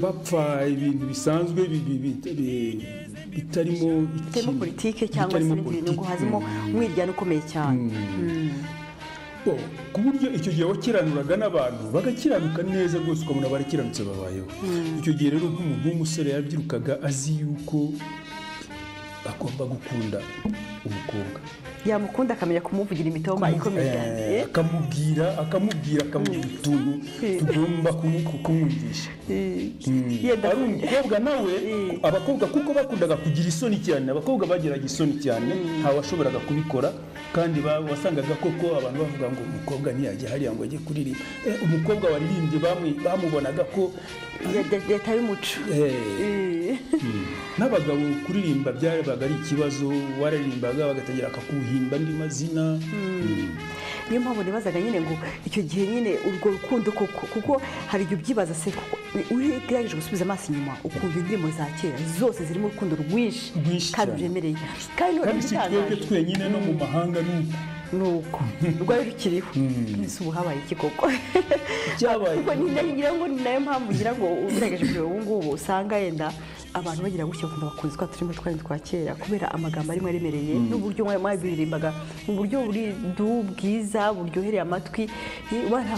bapfa ibintu bisanzwe bitarimo
politike cyangwa se ibintu ngo hazimo umwiryane ukomeye cyane
ku buryo icyo gihe wakiranuraga n'abantu bagakiranuka neza rwose ukabona barakiranutse babayeho icyo gihe rero nk'umuntu w'umusore yabyirukaga azi yuko agomba gukunda umukobwa
yamukunda akamenya kumuvugira imitoma ikomeye cyane
akamubwira utuntu tugomba kumwumvisha ari umukobwa nawe abakobwa kuko bakundaga kugira isoni cyane abakobwa bagiraga isoni cyane ntawashoboraga kubikora kandi wasangaga koko abantu bavuga ngo umukobwa ntiyajya hariya ngo ajye kuririmba umukobwa waririmbye bamubonaga ko
leta y'umuco
n'abagabo kuririmba byabaga ari ikibazo waririmbaga bagatangira akakuhimba andi mazina
niyo mpamvu nibazaga nyine ngo icyo gihe nyine urwo rukundo kuko hari igihe ubyibaza se ugerageje gusubiza amaso inyuma ukumva indirimbo za kera zose zirimo urukundo rwinshi kandi ruremereye
kandi si twebwe twenyine no mu mahanga
nuko rwari rukiriho ese ubu habaye iki koko ngira ngo ni nayo mpamvu ngira ngo ugerageje kureba ubu ngubu usanga yenda abantu bagira gutya kumva bakunze twa turimo twari twa kera kubera amagambo arimo aremereye n'uburyo mwabiririmbaga mu buryo buri bwiza buryohereye amatwi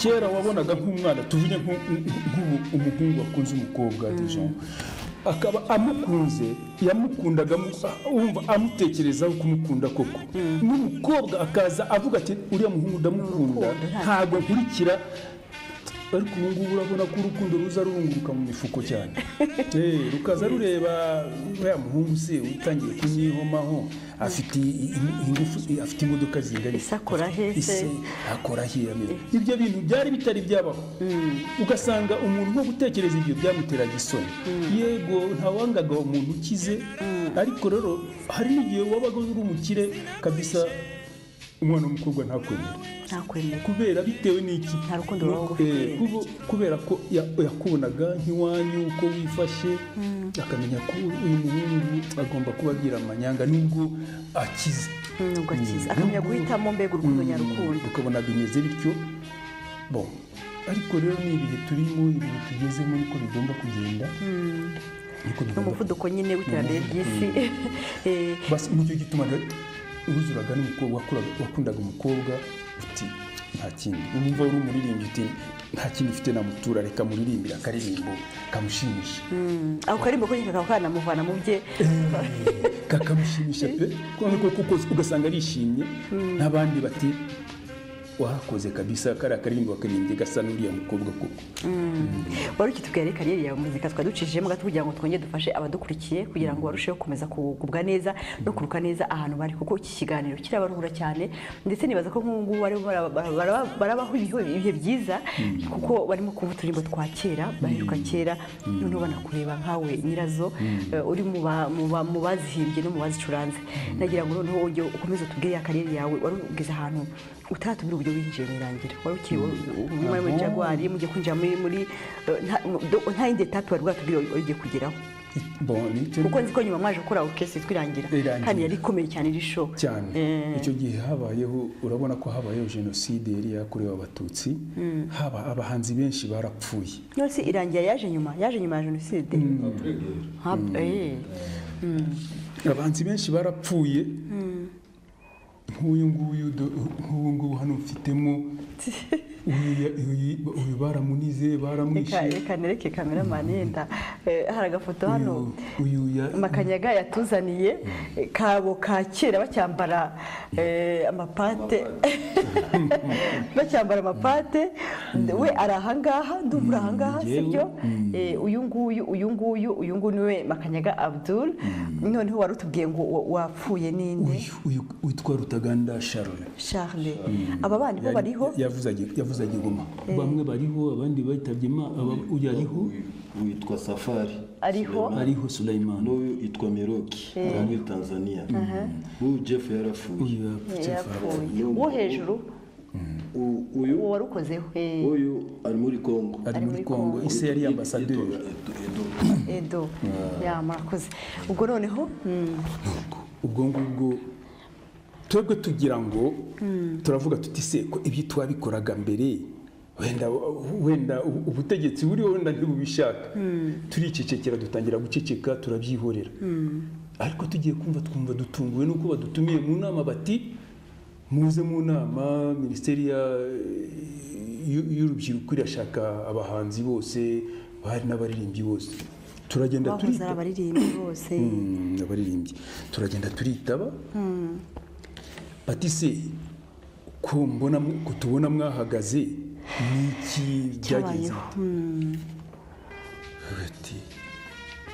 kera wabonaga nk'umwana tuvuge umuhungu wakunze umukobwa akaba amukunze yamukundaga wumva amutekerezaho kumukunda koko n'umukobwa akaza avuga ati uriya muhungu ndamukunda ntabwo nkurikira ariko ubu ngubu urabona ko urukundo ruza rurunguruka mu mifuko cyane rukaza rureba uriya muhungu se utangiye kumwihomaho afite imodoka zingana
isakora hese
akora hiya ibyo bintu byari bitari byabaho ugasanga umuntu wo gutekereza ibyo byamuteraga isoni yego ntawangaga umuntu ukize ariko rero hari n'igihe wabaga uri umukire kabisa umwana w'umukobwa ntakwemere kubera bitewe n'iki
nta rukundo rwawe
kubera ko yakubonaga nk'iwanyu uko wifashe akamenya ko uyu muhungu agomba kuba agira amanyanga nubwo akize
akamenya guhitamo mbega urukundo nyarukundo
ukabona bimeze bityo ariko rero ni ibihe turimo ibihe tugezemo niko bigomba kugenda
umuvuduko nyine w'iterambere ry'isi
nicyo gituma wuzuraga n'umukobwa wakundaga umukobwa uti nta kindi umva uri umuririmbyi uti nta kindi ufite namutura reka muririmbira akaririmbo kamushimisha
ako karimbo ko kakaba kanamuvana mu bye
kakamushimisha pe kuko ugasanga arishimye n'abandi bati wakoze kabisa kariya karirimbo bakarimbye gasa n'uriya mukobwa koko
wari ukitubwira kariyeri yawe muzika twaducishijemo gato kugira ngo twongere dufashe abadukurikiye kugira ngo barusheho gukomeza kugubwa neza no kuruka neza ahantu bari kuko iki kiganiro kirabaruhura cyane ndetse nibaza ko nk'ubu barabaho ibihe byiza kuko barimo kumva uturimbo twa kera baheruka kera noneho banakureba nkawe nyirazo uri mu bazihimbye no mu bazicuranze nagira ngo noneho ukomeze utubwire ya kariyeri yawe wari ugeze ahantu utaratubwira uburyo winjiye mu irangira wari ukiri muri Jaguar mugiye kwinjira muri nta yindi etape wari bwatubwira ugiye kugeraho kuko nzi ko nyuma mwaje gukora orchestre twirangira kandi yari ikomeye cyane iri show
cyane icyo gihe habayeho urabona ko habayeho jenoside yari yakorewe abatutsi haba abahanzi benshi barapfuye
yose irangira yaje nyuma ya jenoside
abahanzi benshi barapfuye nk'uyu nguyu hano mfitemo uyu baramunize baramwishe.
Reka nereke kameramani yenda hari agafoto hano Makanyaga yatuzaniye kabo ka kera bacyambara amapate bacyambara amapate we ari ahangaha ndumva ahangaha sibyo uyu nguyu niwe Makanyaga Abdul noneho warutubwiye ngo wapfuye ninde
uyu witwa Rutaganda Charles aba bandi bo bariho yavuze agiguma bamwe bariho abandi bayitabye uyu ariho
witwa Safari
ariho Sulaiman
n'uyu yitwa Meroki muri Tanzania uyu Jeff yarafuye
wo hejuru
uyu
warukozeho
uyu ari muri Kongo
ise yari ambassadeur
Edo ya murakoze ubwo noneho
ubwo ngubwo twebwe tugira ngo turavuga tuti se ko ibyo twabikoraga mbere wenda ubutegetsi buriho wenda ntibubishaka turicecekera dutangira guceceka turabyihorera ariko tugiye twumva dutunguwe nuko badutumiye mu nama bati muze mu nama minisiteri y'urubyiruko irashaka abahanzi bose bari n'abaririmbyi bose turagenda
turitaba abaririmbyi bose
abaririmbyi turagenda turitaba bati se ko mbona kutubona mwahagaze niki byagenze ati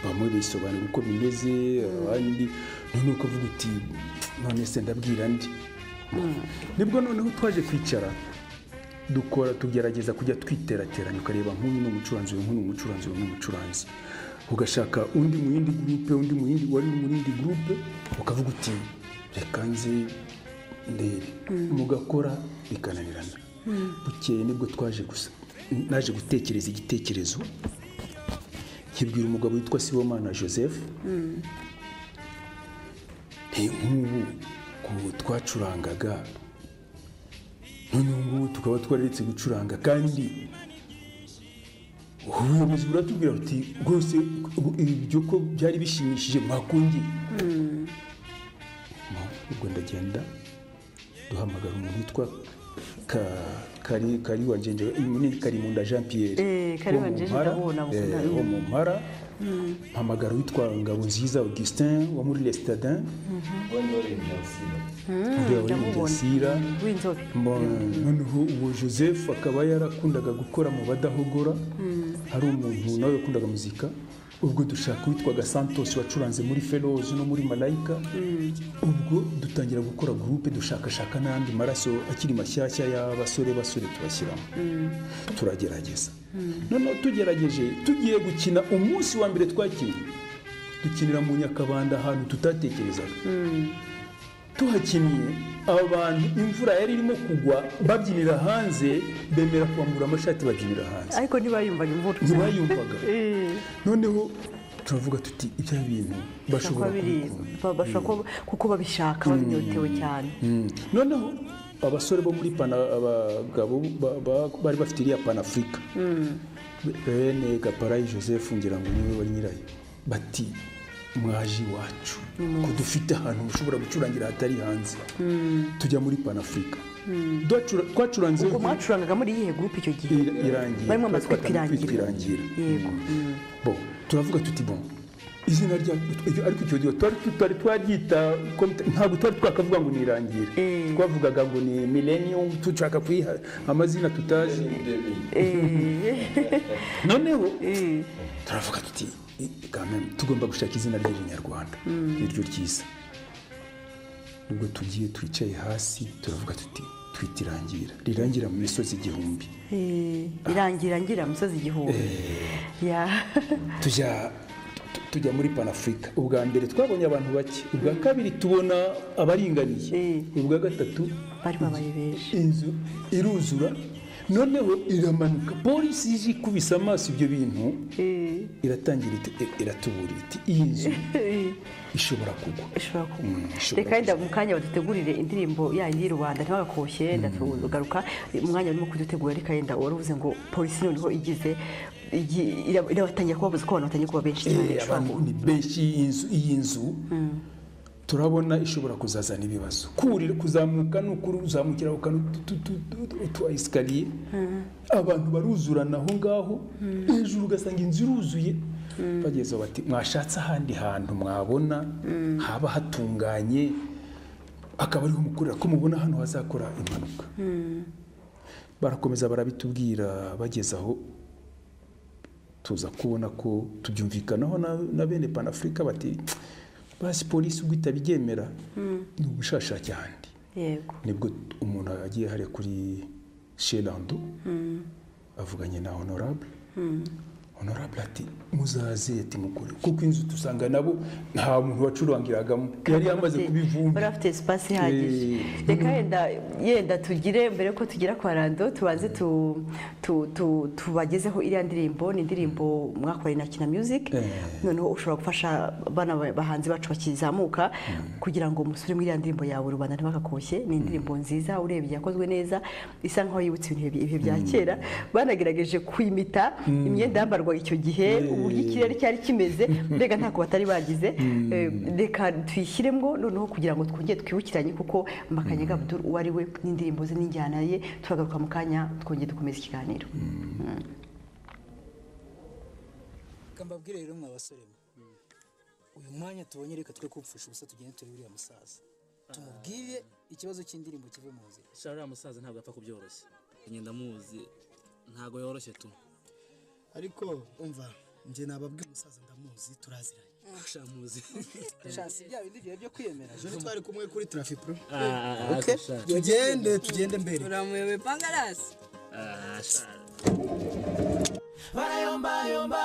bamwe bisobanura uko bimeze abandi none ukavuga uti none se ndabwira ndi nibwo noneho twaje kwicara tugerageza kujya twiterateranya ukareba nk'uyu ni umucuranzi uyu ni umucuranzi uyu ni umucuranzi ugashaka undi mu yindi groupe undi mu yindi wari mu yindi groupe ukavuga uti reka nze ndebe mugakora bikananirana bukeye nibwo naje gutekereza igitekerezo kibwira umugabo witwa Sibomana Joseph nk'ubu twacurangaga none ubu tukaba twaretse gucuranga kandi ubuyobozi buratubwira buti rwose ibyo ko byari bishimishije mwakongeye ubwo ndagenda duhamagara umuntu witwa Karimunda Jean Pierre wo mu Mpara mpamagara witwa Ngabonziza Augustin wo muri L'Estadin noneho uwo Joseph akaba yarakundaga gukora mu badahogora hari umuntu nawe yakundaga muzika ubwo dushaka witwaga Santos wacuranze muri Feroz no muri Malaika ubwo dutangira gukora groupe dushakashaka n'andi maraso akiri mashyashya y'abasore tubashyiramo turagerageza noneho tugerageje tugiye gukina umunsi wa mbere dukinira mu Nyakabanda ahantu tutatekerezaga tuhakiniye abantu imvura yari irimo kugwa babyinira hanze bemera kwambura amashati babyinira hanze
ariko ntibayumvaga imvura
noneho turavuga tuti ibyo bintu bashobora
kuko babishaka babinyotewe cyane
noneho abasore bo muri abagabo bari bafite iriya Panafrica bene Gaparayi Joseph ngira ngo niwe wari nyirayo bati mwaji wacu ko dufite ahantu mushobora gucurangira hatari hanze tujya muri Panafrica twacuranze
ubwo mwacurangaga muri iyihe groupe icyo gihe
irangiye
barimo amatwi twirangira
yego turavuga tuti izina rya ariko icyo gihe twari twaryita ntabwo twari twakavuga ngo nirangire twavugaga ngo ni millennium tushaka kwiha amazina tutazi noneho turavuga tuti tugomba gushaka izina ry'inyarwanda iryo ryiza nubwo tugiye twicaye hasi turavuga tuti rirangira mu misozi igihumbi
irangira mu misozi igihumbi
tujya muri Panafrica ubwa mbere twabonye abantu bake ubwa kabiri tubona abaringaniye ubwa gatatu
bari babaye benshi
inzu iruzura noneho iramanuka polisi ije ikubise amaso ibyo bintu iratangira iratuburira iti iyi nzu ishobora kugwa
reka yenda mu kanya badutegurire indirimbo yanyu y'u Rwanda ntibagakoshye ndatugaruka umwanya urimo kudutegura reka yenda waruvuze ngo polisi noneho igize irabatangira kubabuza ko abantu batangiye kuba benshi cyane
abantu ni benshi iyi nzu turabona ishobora kuzazana ibibazo kurira kuzamuka n'ukuri uzamukira utu esikariye abantu baruzurana aho ngaho hejuru ugasanga inzu iruzuye bageze bati mwashatse ahandi hantu mwabona haba hatunganye akaba ariho mukorera ko mubona hano hazakora impanuka barakomeza barabitubwira bageze aho tuza kubona ko tubyumvikanaho na bene Panafrica bati basi polisi ugita bigemera ni ubushasha cyane
yego
nibwo umuntu agiye hare kuri Shelando avuganye na honorable ati muzaze ati mukore kuko inzu tusanga nabo nta muntu wacurangiragamo yari yamaze kubivumba
barafite espace ihagije reka yenda tugire mbere ko tugira kwa Rando tubanze tubagezeho iriya ndirimbo ni indirimbo mwakoreye na Kina Music noneho ushobora gufasha bana bahanzi bacu bakizamuka kugira ngo musure muri iriya ndirimbo yawe rubanda ntibakakoshye ni indirimbo nziza urebye yakozwe neza isa nkaho yibutse ibintu ibihe bya kera banagerageje kwimita imyenda yambarwa icyo gihe uburyo ikirere cyari kimeze mbega ntako batari bagize reka tuyishyiremo noneho kugira ngo twongere twibukiranye kuko Makanyaga Abdul wari we n'indirimbo ze n'injyana ye turagaruka mu kanya twongeye dukomeza ikiganiro
kambabwire rero mwabasore uyu mwanya tubonye reka twe kupfusha ubusa tugende turi uriya musaza tumubwire ikibazo cy'indirimbo kive mu nzira
shara musaza ntabwo apfa kubyoroshya ngenda muzi ntago yoroshye tu
ariko umva nje nababwiye umusaza ndamuzi turaziranye
shamuzi
shansi bya bindi byo kwiyemera je twari kumwe kuri Traffic Pro
okay
tugende mbere
uramuyobe pangarasi
shara
barayomba yomba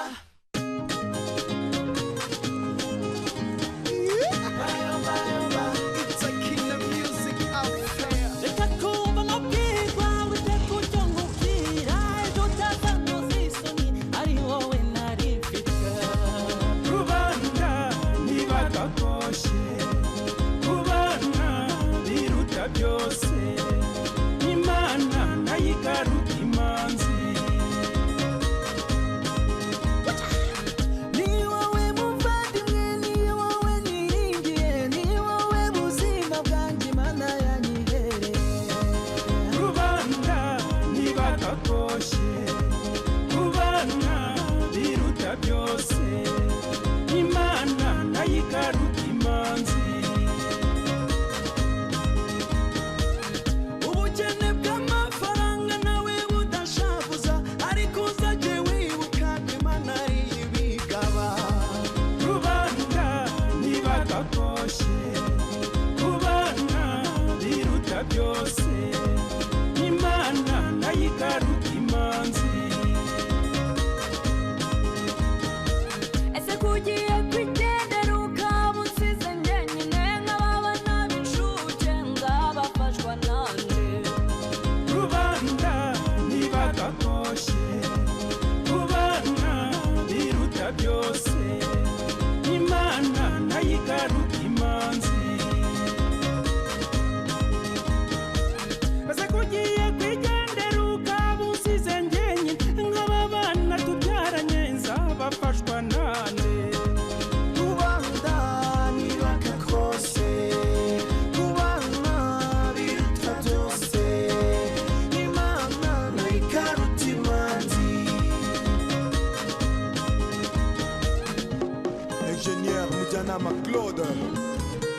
Claude,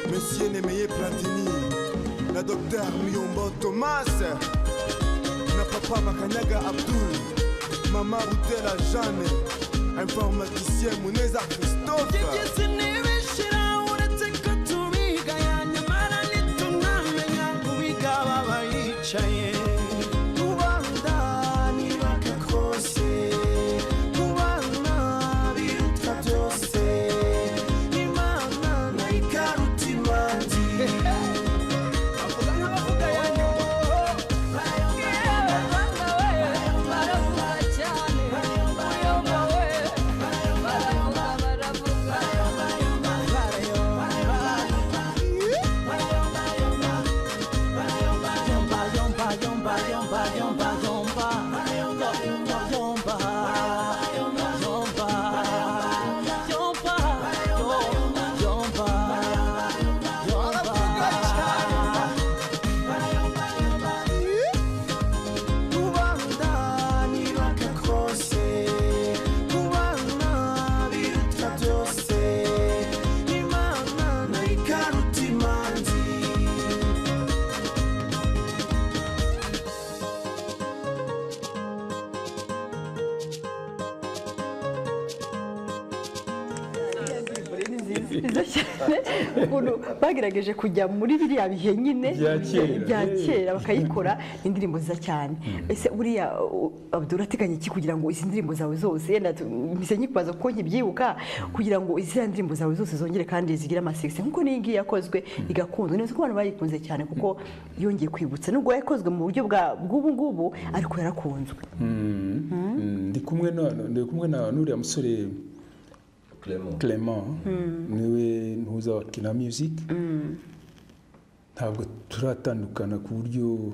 Monsieur Nemeye Platini, la docteur Miyombo Thomas, na papa Makanyaga Abdul, maman Routela Jeanne, informaticien Muneza Christophe.
Baravuga
nziza cyane ukuntu bagerageje kujya muri biriya bihe nyine bya kera bakayikora indirimbo nziza cyane. Ese buriya Abdul ateganya iki kugira ngo izi ndirimbo zawe zose yenda mise nyikubaza kuko nkibyibuka kugira ngo izi ndirimbo zawe zose zongere kandi zigire amasegisi nkuko niyi ngiyi yakozwe igakundwa neza ko abantu bayikunze cyane kuko yongeye kwibutsa nubwo yakozwe mu buryo bw'ubu ngubu ariko yarakunzwe.
Ndi kumwe na nuriya musore Clement niwe ntuza wa Kina Music. Ntabwo turatandukana ku buryo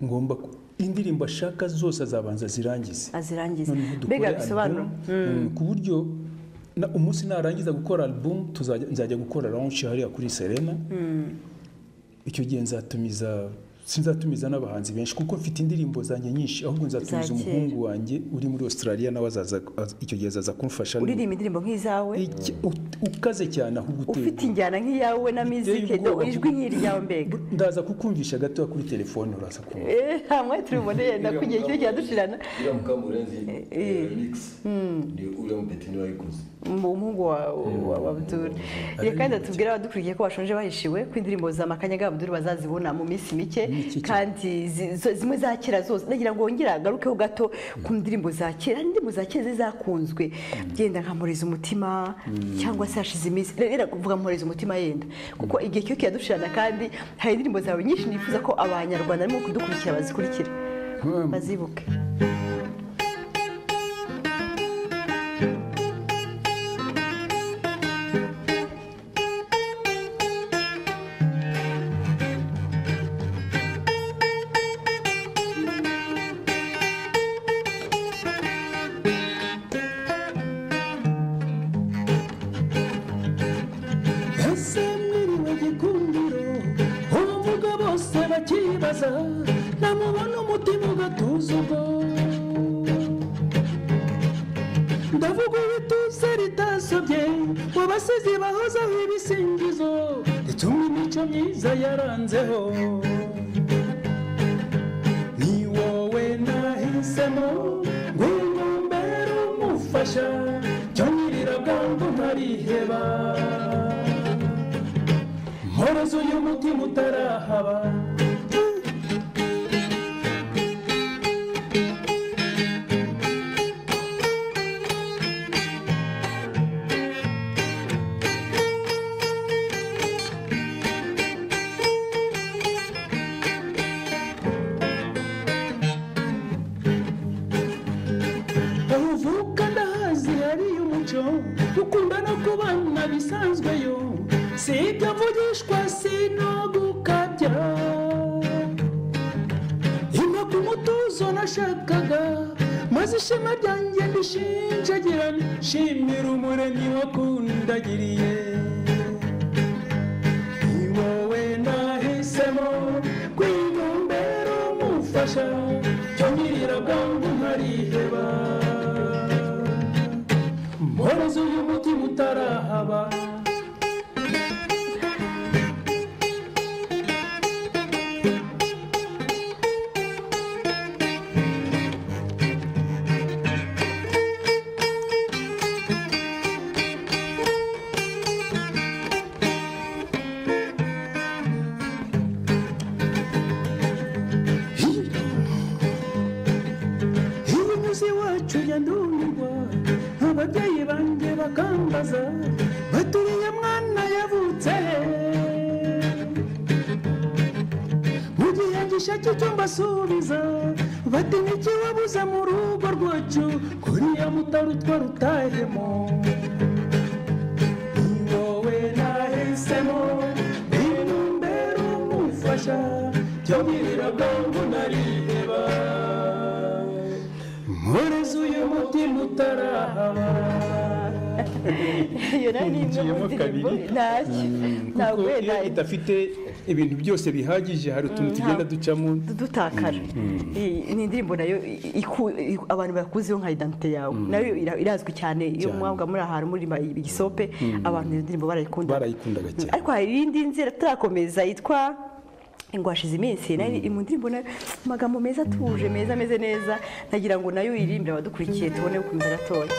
ngomba indirimbo ashaka zose azabanza azirangize
mbega bisobanura
ku buryo umunsi narangiza gukora album nzajya gukora launch hariya kuri Serena. Icyo gihe sinzatumiza n'abahanzi benshi kuko mfite indirimbo zanjye nyinshi ahubwo nzatumiza umuhungu wanjye uri muri Australia nawe azaza icyo gihe azaza kumfasha.
Uririmba indirimbo nk'izawe
ukaze cyane ahubwo
ufite injyana nk'iyawe na music ijwi nk'iryawe mbega
ndaza kukumvisha gato kuri telefone uraza kumva
hamwe turuboneye ndakugiye cyo cyadushirana
ira mukamurenzi mix ni uri mu petini wayikoze
umuhungu wa Abdul. Kandi atubwira abadukurikiye ko bashonje bahishiwe ko indirimbo za Makanyaga Abdul bazazibona mu minsi mike kandi zimwe za kera zose nagira ngo wongere agarukeho gato ku ndirimbo za kera. Indirimbo za kera zizakunzwe genda nkamuriza umutima cyangwa se hashize iminsi rero kuvuga muriza umutima yenda kuko igihe cyo kiyadushirana kandi hari indirimbo zawe nyinshi nifuza ko abanyarwanda barimo kudukurikira bazikurikira bazibuke.
namubona umutima ugatuza ubwo ndavuga ibituze ritasobye wabasizi bahozaho ibisingizo rituma imico myiza yaranzeho ni wowe nahisemo ngwino mbere umufasha cyo nyirira bwangu ntariheba mporezo y'umutima utarahaba ukunda no kubana bisanzweyo si ibyo mvugishwa sino gukabya impa ku mutuzo nashakaga maze ishema ryanjye ndishinjagirana shimira umuremyi wakundagiriye ni wowe nahisemo kwigumbera umufasha cyo nyirira bwangu ntariheba mporezo y'umutima utarahaba iyi muzi wacu yandumirwa ababyeyi banjye bakambaza baturiye mwana yavutse mu gihe gishake cyo mbasubiza bati niki wabuze mu rugo rwacu kuriya mutarutwa rutahemo ni wowe nahisemo binumbera umufasha cyo nyirira bwangu ntariheba mporezo y'umutima utarahaba.
iyo nayo ni imwe mu ndirimbo
kuko iyo idafite ibintu byose bihagije hari utuntu tugenda ducamo
dutakara. Ni indirimbo nayo abantu bakuziho nka identite yawe nayo irazwi cyane iyo mwabwa muri ahantu muri igisope abantu iyo ndirimbo
barayikundaga cyane.
Ariko hari indi nzira turakomeza yitwa ngo hashize iminsi nayo mu ndirimbo amagambo meza atuje meza ameze neza nagira ngo nayo uyirimbire abadukurikiye tubone ukuntu aratoye.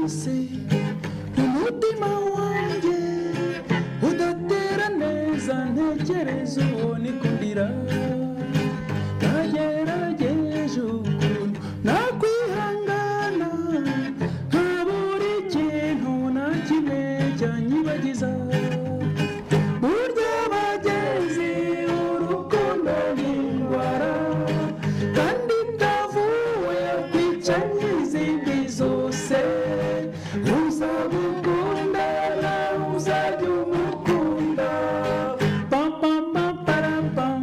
byose umutima wanjye udatera neza ntekereza uwo nikundira nagerageje ukuntu nakwihangana nka buri kintu na kimwe cyanyibagiza burya bageze urukundo n'indwara kandi ndavuye kwica n'izindi zose uzagukunda nawe uzajya umukunda pam pam pam param pam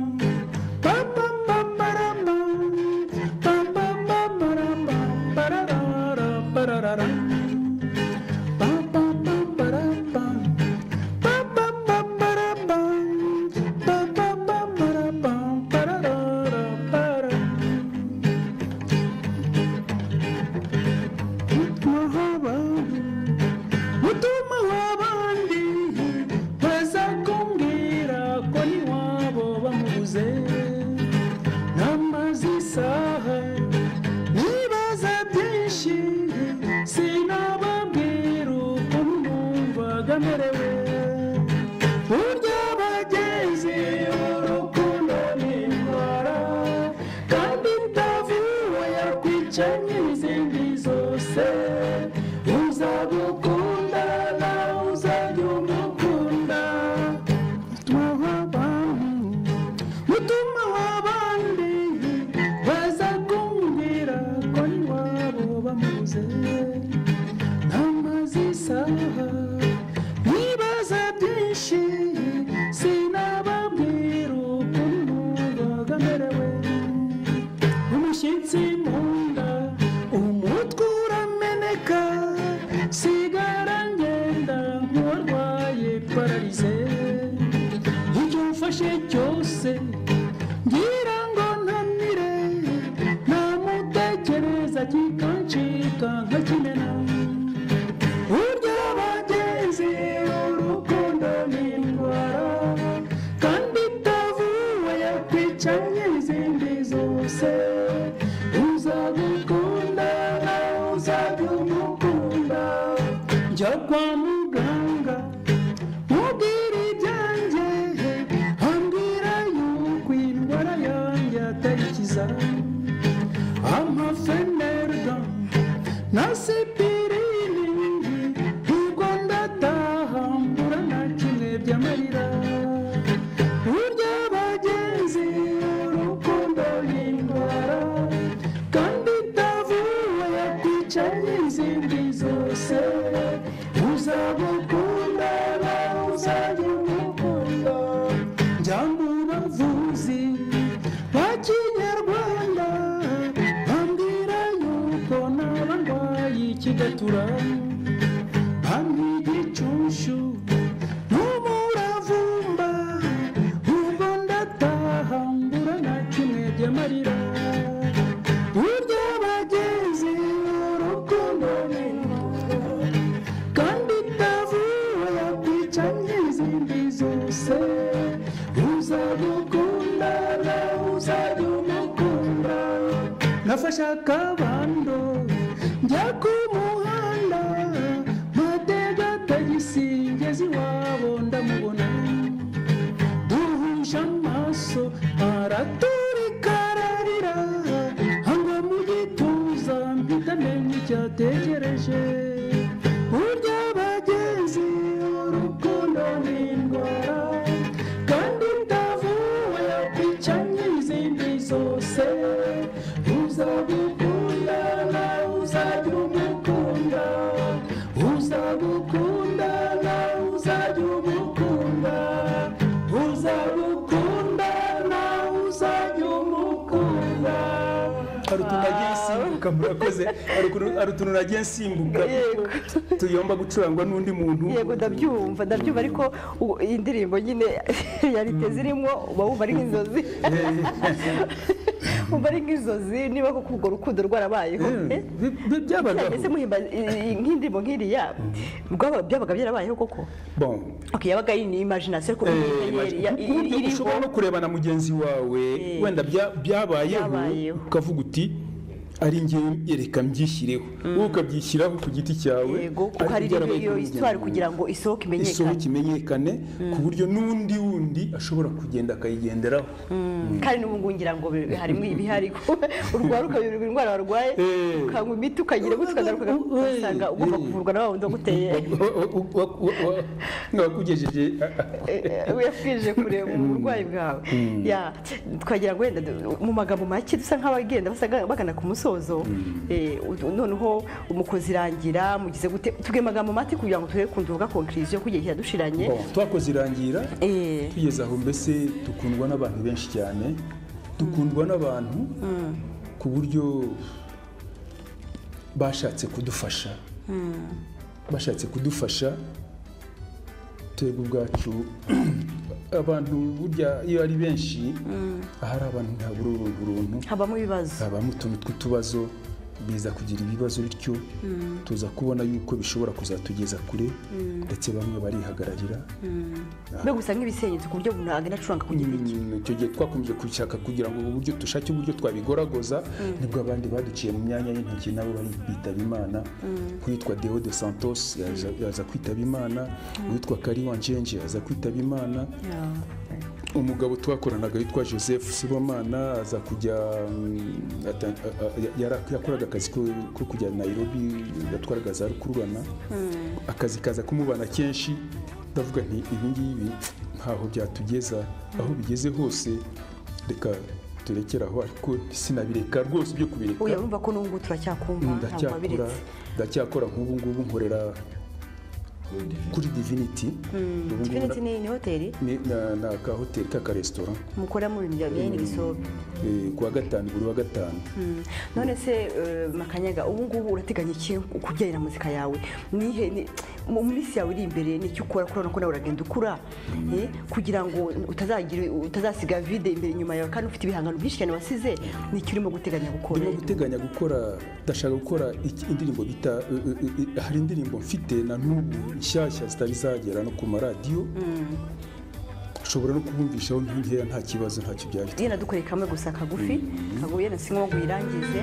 pam pam pam param pam pam pam pam param pam pararara pararara pam pam pam param pam pam pam pam param pam pam pam pam param pam pararara param utuma w'abandi baza kumbwira ko n'iwabo bamubuze namaze isaha nibaza byinshi sinababwira ukuntu numvaga merewe burya bageze urukundo n'indwara kandi ndavuwe yakwica n'izindi zose uzagukunda nawe uzajya umukunda utuma w'abandi baza kumbwira ko n'iwabo bamubuze namaze isaha nibaza byinshi sinababwira ukuntu numvaga merewe umushyitsi mu nda umutwe urameneka sigara ngenda nk'uwarwaye pararize icyo mfashe cyose ngira ngo ntamire namutekereza kikancika nkakimena burya bageze urukundo n'indwara kandi itavuwe yakwica n'izindi zose uzagukunda nawe uzajya umukunda njya kwa muganga mubwira ibyanjye ambwira yuko indwara yanjye atayikiza ampa fenerga na sipirini ubwo ndataha mbura na kimwe by'amarira burya bageze urukundo n'indwara kandi itavuwe yakwica n'izindi zose uzagukunda nawe uzajya umukunda njya mu bavuzi ba kinyarwanda bambwira yuko naba ndwaye ikigatura bampa igicunshu n'umuravumba ubwo ndataha mbura na kimwe by'amarira burya bageze urukundo n'indwara kandi itavuwe yakwica n'izindi zose uzagukunda nawe uzajya umukunda nafashe akabando njya ku muhanda matega tagisi ngeze iwabo ndamubona duhuje amaso araturika ararira angwa mu gituza mpita menya icyo ategereje burya bageze urukundo n'indwara kandi itavuwe yakwica n'izindi zose uzagukunda nawe uzajya umukunda uzagukunda nawe uzajya umukunda uzagukunda nawe uzajya umukunda hari utuntu nagiye nsimbuka murakoze hari utuntu nagiye nsimbuka tuyomba gucurangwa n'undi muntu
yego ndabyumva ariko iyi ndirimbo nyine yarite zirimo uba wumva ari nk'inzozi wumva ari nk'inzozi niba koko urwo rukundo rwarabayeho
byabagaho
ese muhimba nk'indirimbo nk'iriya byabaga byarabayeho koko yabaga ari ni imagination
ushobora no kureba na mugenzi wawe wenda byabayeho ukavuga uti ari njye yereka mbyishyireho wowe ukabyishyiraho ku giti cyawe
yego kuko hari iyo histoire kugira ngo isohoke
imenyekane ku buryo n'undi wundi ashobora kugenda akayigenderaho
kandi n'ubu ngubu ngira ngo harimo ibihari urwara ukayoberwa indwara warwaye ukanywa imiti ukagira gutyo ukagaruka ugasanga ugomba kuvurwa na wa wundi waguteye
wakugejeje
wiyafurije kureba uburwayi bwawe twagira ngo wenda mu magambo make dusa nk'abagenda bagana ku musozo noneho umukozi irangira mugize gute tubwiye amagambo make kugira ngo turebe kunduga conclusion kugiye kiradushiranye
twakoze irangira tugeze aho mbese dukundwa n'abantu benshi cyane dukundwa n'abantu ku buryo bashatse kudufasha twebwe ubwacu abantu burya iyo ari benshi ahari abantu nta burundu
habamo
utuntu tw'utubazo biza kugira ibibazo bityo tuza kubona yuko bishobora kuzatugeza kure ndetse bamwe barihagararira
mbe gusa nk'ibisenyutse ku buryo umuntu agenda acuranga ku giti cye
icyo gihe twakomeje gushaka kugira ngo uburyo dushake uburyo twabigoragoza nibwo abandi baduciye mu myanya y'intoki nabo bari bitaba Imana kwitwa Deo de Santos yaza kwitaba Imana witwa Kari Wanjenje aza kwitaba Imana umugabo twakoranaga witwa Joseph Sibomana aza kujya yakoraga akazi ko kujya Nairobi yatwaraga za rukururana akazi kaza kumubana kenshi ndavuga nti ibi ngibi ntaho byatugeza aho bigeze hose reka turekeraho ariko sinabireka rwose byo kubireka
urumva ko n'ubu turacyakumva
ndacyakora nk'ubu ngubu nkorera kuri Divinity
ni hoteli
na ka hoteli ka restaurant
mukora mu bintu bya Bisobe
kuwa gatanu buri wa gatanu
none se Makanyaga ubu ngubu urateganya iki kujyana muzika yawe mu minsi yawe iri imbere n'icyo ukora kurana ko nawe uragenda ukura kugira ngo utazasiga vide imbere inyuma yawe kandi ufite ibihangano byinshi cyane wasize n'icyo urimo guteganya
gukora ndashaka gukora indirimbo bita hari indirimbo mfite na n'ubu nshyashya zitari zagera no ku maradiyo ushobora no kubumvishaho nkeya nta kibazo ntacyo byari
yenda dukoreye kamwe gusa kagufi kaguye na singo ngo uyirangize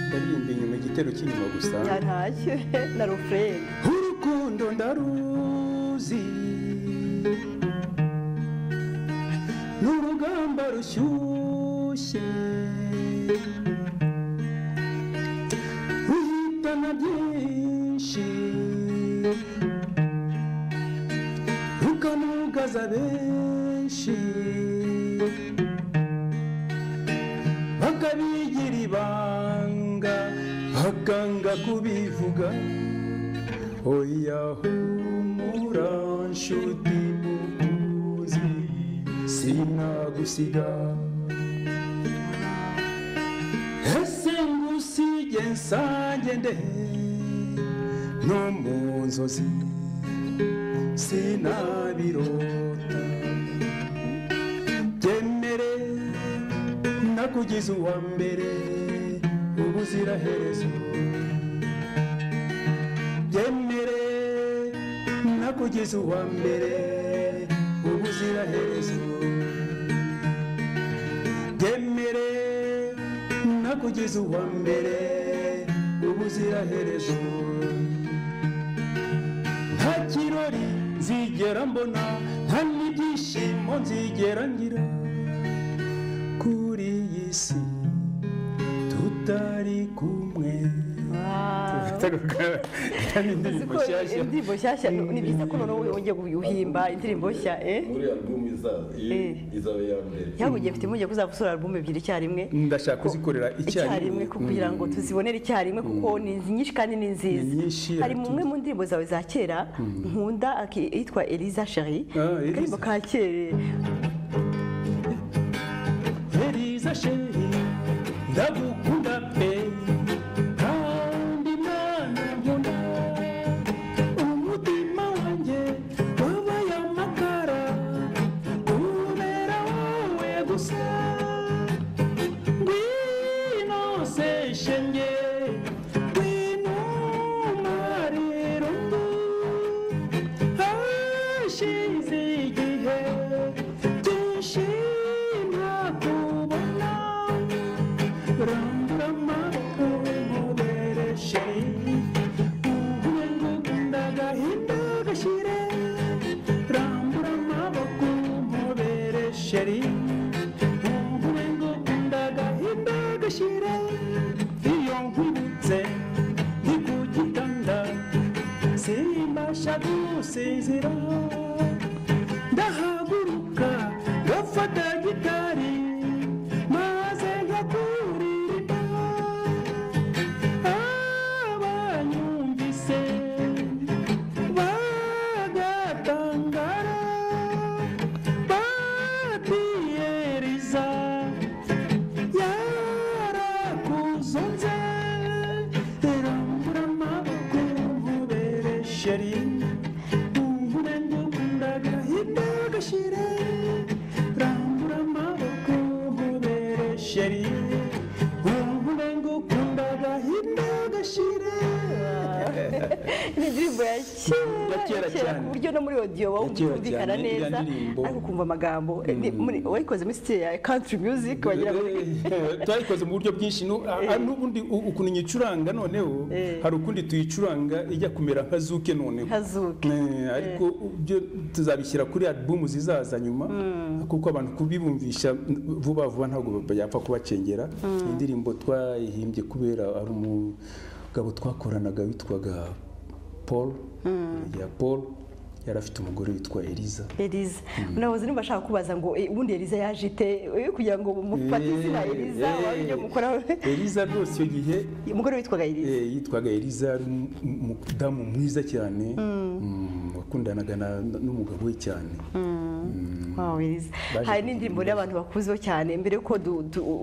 ndaririmba inyuma igitero cy'inyuma gusa
ntacyo na refrain
urukundo ndaruzi n'urugamba rushyushye ruhitana byinshi rukanugaza benshi bakabigira ibanga bakanga kubivuga oya humura nshuti mukuzi sinagusiga ese ngusige nsange nde no mu nzozi sinabirota byemere nakugize uwa mbere ubuziraherezo byemere nakugize uwa mbere ubuziraherezo byemere nakugize uwa mbere ubuziraherezo nta kirori nzigera mbona nta n'ibyishimo nzigera ngira kuri iyi si tutari kumwe
indirimbo nshyashya ni byiza ko noneho wongeye guhimba indirimbo nshya
muri album izaba ya mbere
cyangwa ugiye mfite impungenge ko uzagusura album ebyiri icyarimwe
ndashaka kuzikorera icyarimwe
kugira ngo tuzibonere icyarimwe kuko ni nyinshi kandi ni nziza hari mumwe mu ndirimbo zawe za kera nkunda yitwa Eliza Chérie akaririmbo ka kera
Eliza Chérie ndagukunda pe sheri uhure ngukunda gahinda gashira iyo nkwibutse ndi ku gitanda simbasha gusinzira ndahaguruka ngafata gitari maze nkakuririmba abanyumvise bagatangara batiyeriza yarakuzonze rambura amaboko nkubere sheri uhure ngukunda gahinda gashira rambura amaboko nkubere sheri uhure ngukunda gahinda gashira
ni indirimbo ya kera
cyane
ku buryo no muri audio wumvikana neza ariko ukumva amagambo wayikoze muri style ya country music wagira ngo
twayikoze mu buryo bwinshi n'ubundi ukuntu nyicuranga noneho hari ukundi tuyicuranga ijya kumera nka zuke noneho ariko byo tuzabishyira kuri album zizaza nyuma kuko abantu kubibumvisha vuba vuba ntabwo yapfa kubacengera indirimbo twayihimbye kubera ari umugabo twakoranaga witwaga Paul yari afite umugore witwa Eliza.
Nahoze nimba ashaka kubaza ngo ubundi Eliza yaje ite kugira ngo mufate izina Eliza wabyo mukora
Eliza rwose icyo gihe
umugore witwaga Eliza
yitwaga Eliza ari umudamu mwiza cyane wakundanaga n'umugabo we cyane.
Eliza hari n'indirimbo y'abantu bakuzeho cyane mbere yuko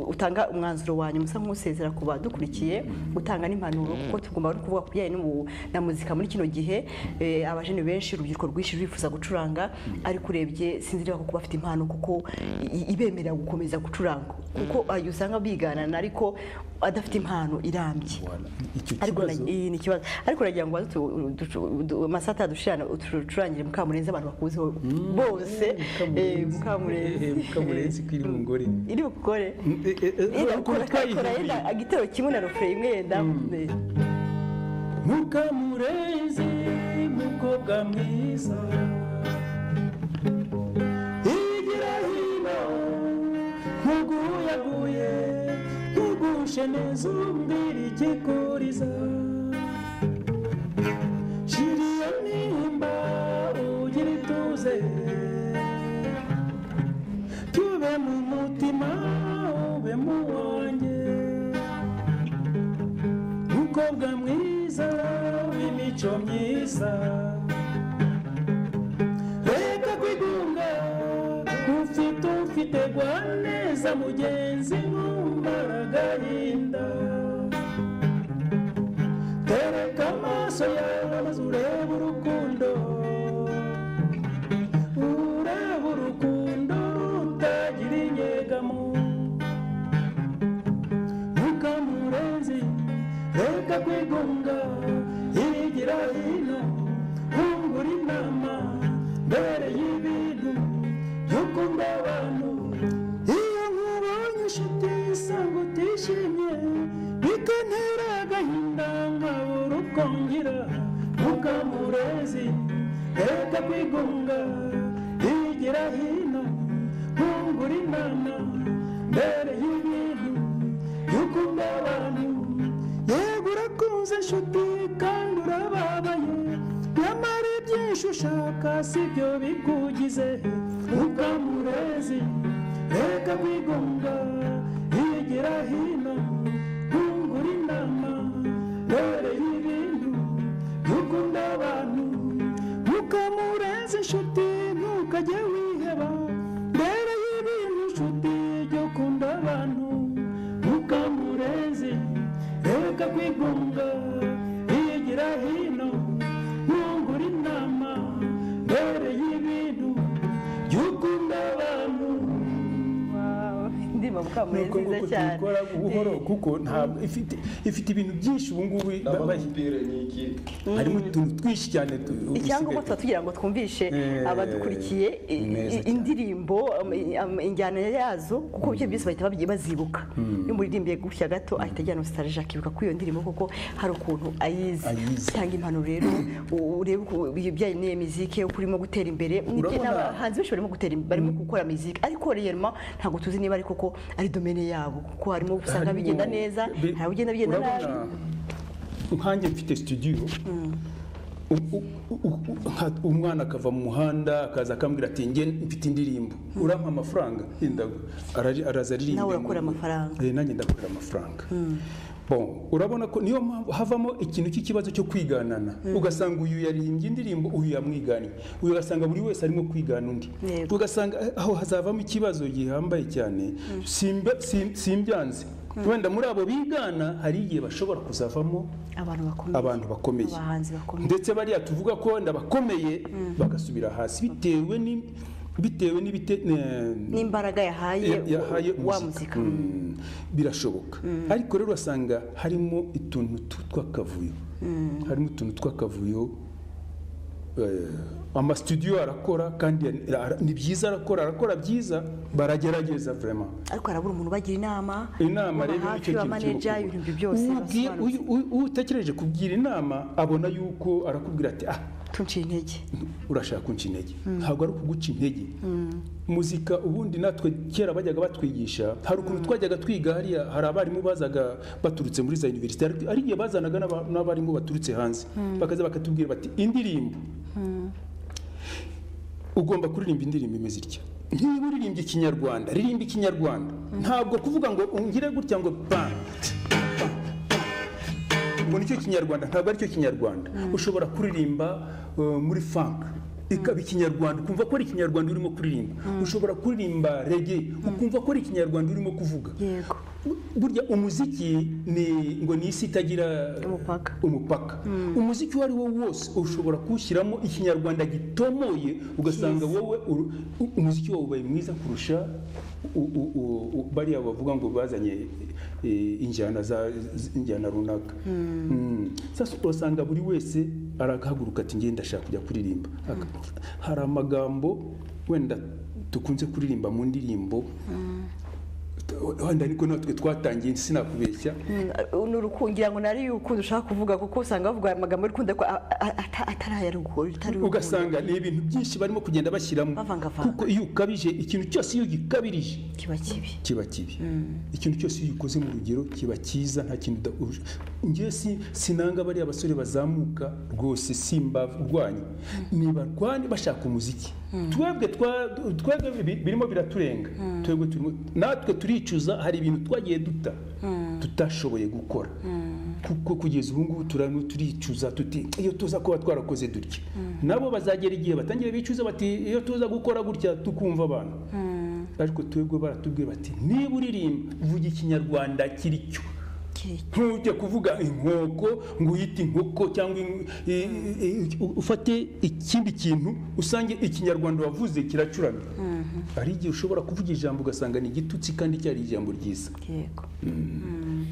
utanga umwanzuro wanyu musa nk'usezera ku badukurikiye utanga n'impanuro kuko tugomba no kuvuga kujyanye na muzika muri kino gihe abajene benshi urubyiruko rwinshi rwifuza gucuranga ariko urebye sinzira ko bafite impano kuko ibemerera gukomeza gucuranga kuko ayo usanga biganana ariko adafite impano irambye ariko ni ikibazo ariko nagira ngo masata dushirana utucurangire Mukamurenzi abantu bakuzeho bose
Mukamurenzi kwiri mungore
iri bukore ira agitero kimwe na refrain imwe yenda
Mukamurenzi mukobwa mwiza igira hino nkuguyaguye ugushe neza umbiri ikikuriza shiriya nimba ugira ituze tube mu mutima ube mu wanjye mukobwa mwiza w'imico myiza reka kwigunga ufite gwa neza mugenzi nkumara agahinda tereka amaso yawe maze urebe urukundo rutagira inyegamo Mukamurenzi reka kwigunga igira hino ungura inama mbere y'ibintu y'ukunda abantu iyo nkubonye inshuti isanga utishimye bikantera agahinda nkabura uko ngira Mukamurenzi reka kwigunga igira hino ungura inama mbere y'ibintu y'ukunda abantu yego urakunze inshuti kandi urababaye nyamara ibyinshi ushaka sibyo bikugize Mukamurenzi reka kwigunga igira hino ungura inama mbere y'ibintu y'ukunda abantu Mukamurenzi inshuti ntukajye wiheba mbere y'ibintu inshuti y'ukunda abantu Mukamurenzi reka kwigunga igira hino ntungura inama mbere y'ibintu y'ukunda abantu
ndimo Mukamure nziza cyane
tukora buhoro kuko ntabwo ifite ibintu byinshi ubu ngubu harimo utuntu twinshi cyane
icyangombwa tuba tugira ngo twumvishe abadukurikiye indirimbo injyana yazo kuko ibyo byose bahita bazibuka iyo muririmbiye gutya gato ahita ajyana nostalgie akibuka ko iyo ndirimbo kuko hari ukuntu ayizi cyangwa impano rero urebe ibijyanye n'iyo muzike uko urimo gutera imbere nibyo n'abahanzi benshi barimo gukora muzike ariko rero ntabwo tuzi niba ari koko ari domene yabo kuko harimo usanga bigenda neza hari ugenda bigenda nabi
nkanjye mfite studio umwana akava mu muhanda akaza akambwira ati nge mfite indirimbo urampa amafaranga araza aririmba
nawe urakora amafaranga
nanjye ndakorera amafaranga bon urabona ko niyo mpamvu havamo ikintu cy'ikibazo cyo kwiganana ugasanga uyu yaririmbye indirimbo uyu yamwiganye uyu ugasanga buri wese arimo kwigana undi ugasanga aho hazavamo ikibazo gihambaye cyane simbyanze wenda muri abo bigana hari igihe bashobora kuzavamo abantu bakomeye ndetse bariya tuvuga ko wenda bakomeye bagasubira hasi bitewe
n'imbaraga yahaye wa muzika
birashoboka ariko rero urasanga harimo utuntu tw'akavuyo amastudio arakora kandi ni byiza arakora byiza baragerageza vraiment
ariko harabura umuntu bagira inama
rero icyo
manager ibintu byose
utekereje kugira inama abona yuko arakubwira ati
tunci intege
urashaka kunca intege ntabwo ari ukuguca intege muzika ubundi natwe kera bajyaga batwigisha hari ukuntu twajyaga twiga hariya hari abarimu bazaga baturutse muri za university ari igihe bazanaga n'abarimu baturutse hanze bakaza bakatubwira bati indirimbo ugomba kuririmba indirimbo imeze itya niba uririmbye ikinyarwanda ririmba ikinyarwanda ntabwo kuvuga ngo ungire gutya ngo ngo nicyo kinyarwanda ntabwo aricyo kinyarwanda ushobora kuririmba muri funk ikaba ikinyarwanda ukumva ko ari ikinyarwanda urimo kuririmba ushobora kuririmba reggae ukumva ko ari ikinyarwanda urimo kuvuga burya umuziki ngo ni isi itagira umupaka umuziki uwo ari wo wose ushobora kuwushyiramo ikinyarwanda gitomoye ugasanga wowe umuziki wawe ubaye mwiza kurusha bariya bavuga ngo bazanye injyana runaka sasa urasanga buri wese aragahaguruka ati ngenda ndashaka kujya kuririmba hari amagambo wenda tukunze kuririmba mu ndirimbo wenda niko natwe twatangiye sinakubeshya
ngira ngo nari yuko ushaka kuvuga kuko usanga bavuga amagambo arikunda ko atarayaruguru
ugasanga ni ibintu byinshi barimo kugenda bashyiramo kuko iyo ukabije ikintu cyose iyo gikabirije kiba kibi ikintu cyose iyo ukoze mu rugero kiba cyiza nta kintu ngiye sinanga bariya basore bazamuka rwose simba urwanya nibarwanye bashaka umuziki twebwe birimo biraturenga natwe turicuza hari ibintu twagiye tutashoboye gukora kuko kugeza ubu ngubu turicuza tuti iyo tuza kuba twarakoze dutya nabo bazagera igihe batangira bicuza bati iyo tuza gukora gutya tukumva abantu ariko twebwe baratubwira bati niba uririmba uvuga ikinyarwanda kiri cyo ntujye kuvuga inkoko ngo uyite inkoko cyangwa ufate ikindi kintu usange ikinyarwanda wavuze kiracuramye hari igihe ushobora kuvuga ijambo ugasanga ni igitutsi kandi cyari ijambo ryiza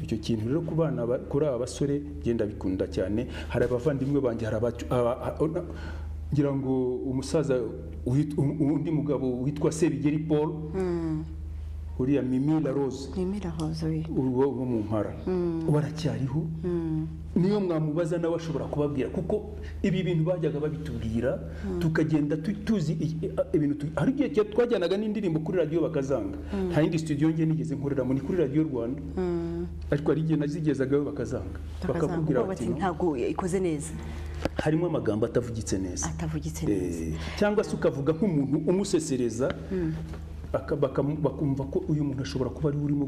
icyo kintu rero ku bana kuri aba basore genda bikunda cyane hari abavandimwe banjye ngira ngo umusaza undi mugabo witwa Sebigeri Paul uriya Mimi La Rose uwo mu Mpara baracyariho niyo mwamubaza nawe ashobora kubabwira kuko ibi bintu bajyaga babitubwira tukagenda tuzi ibintu hari igihe twajyanaga n'indirimbo kuri radio bakazanga nta yindi studio nge nigeze nkoreramo ni kuri Radio Rwanda ariko hari igihe nazigezagayo bakazanga bakakubwira
bati ntabwo ikoze neza
harimo amagambo atavugitse neza cyangwa se ukavuga nk'umuntu umusesereza bakumva ko uyu muntu ashobora kuba ari urimo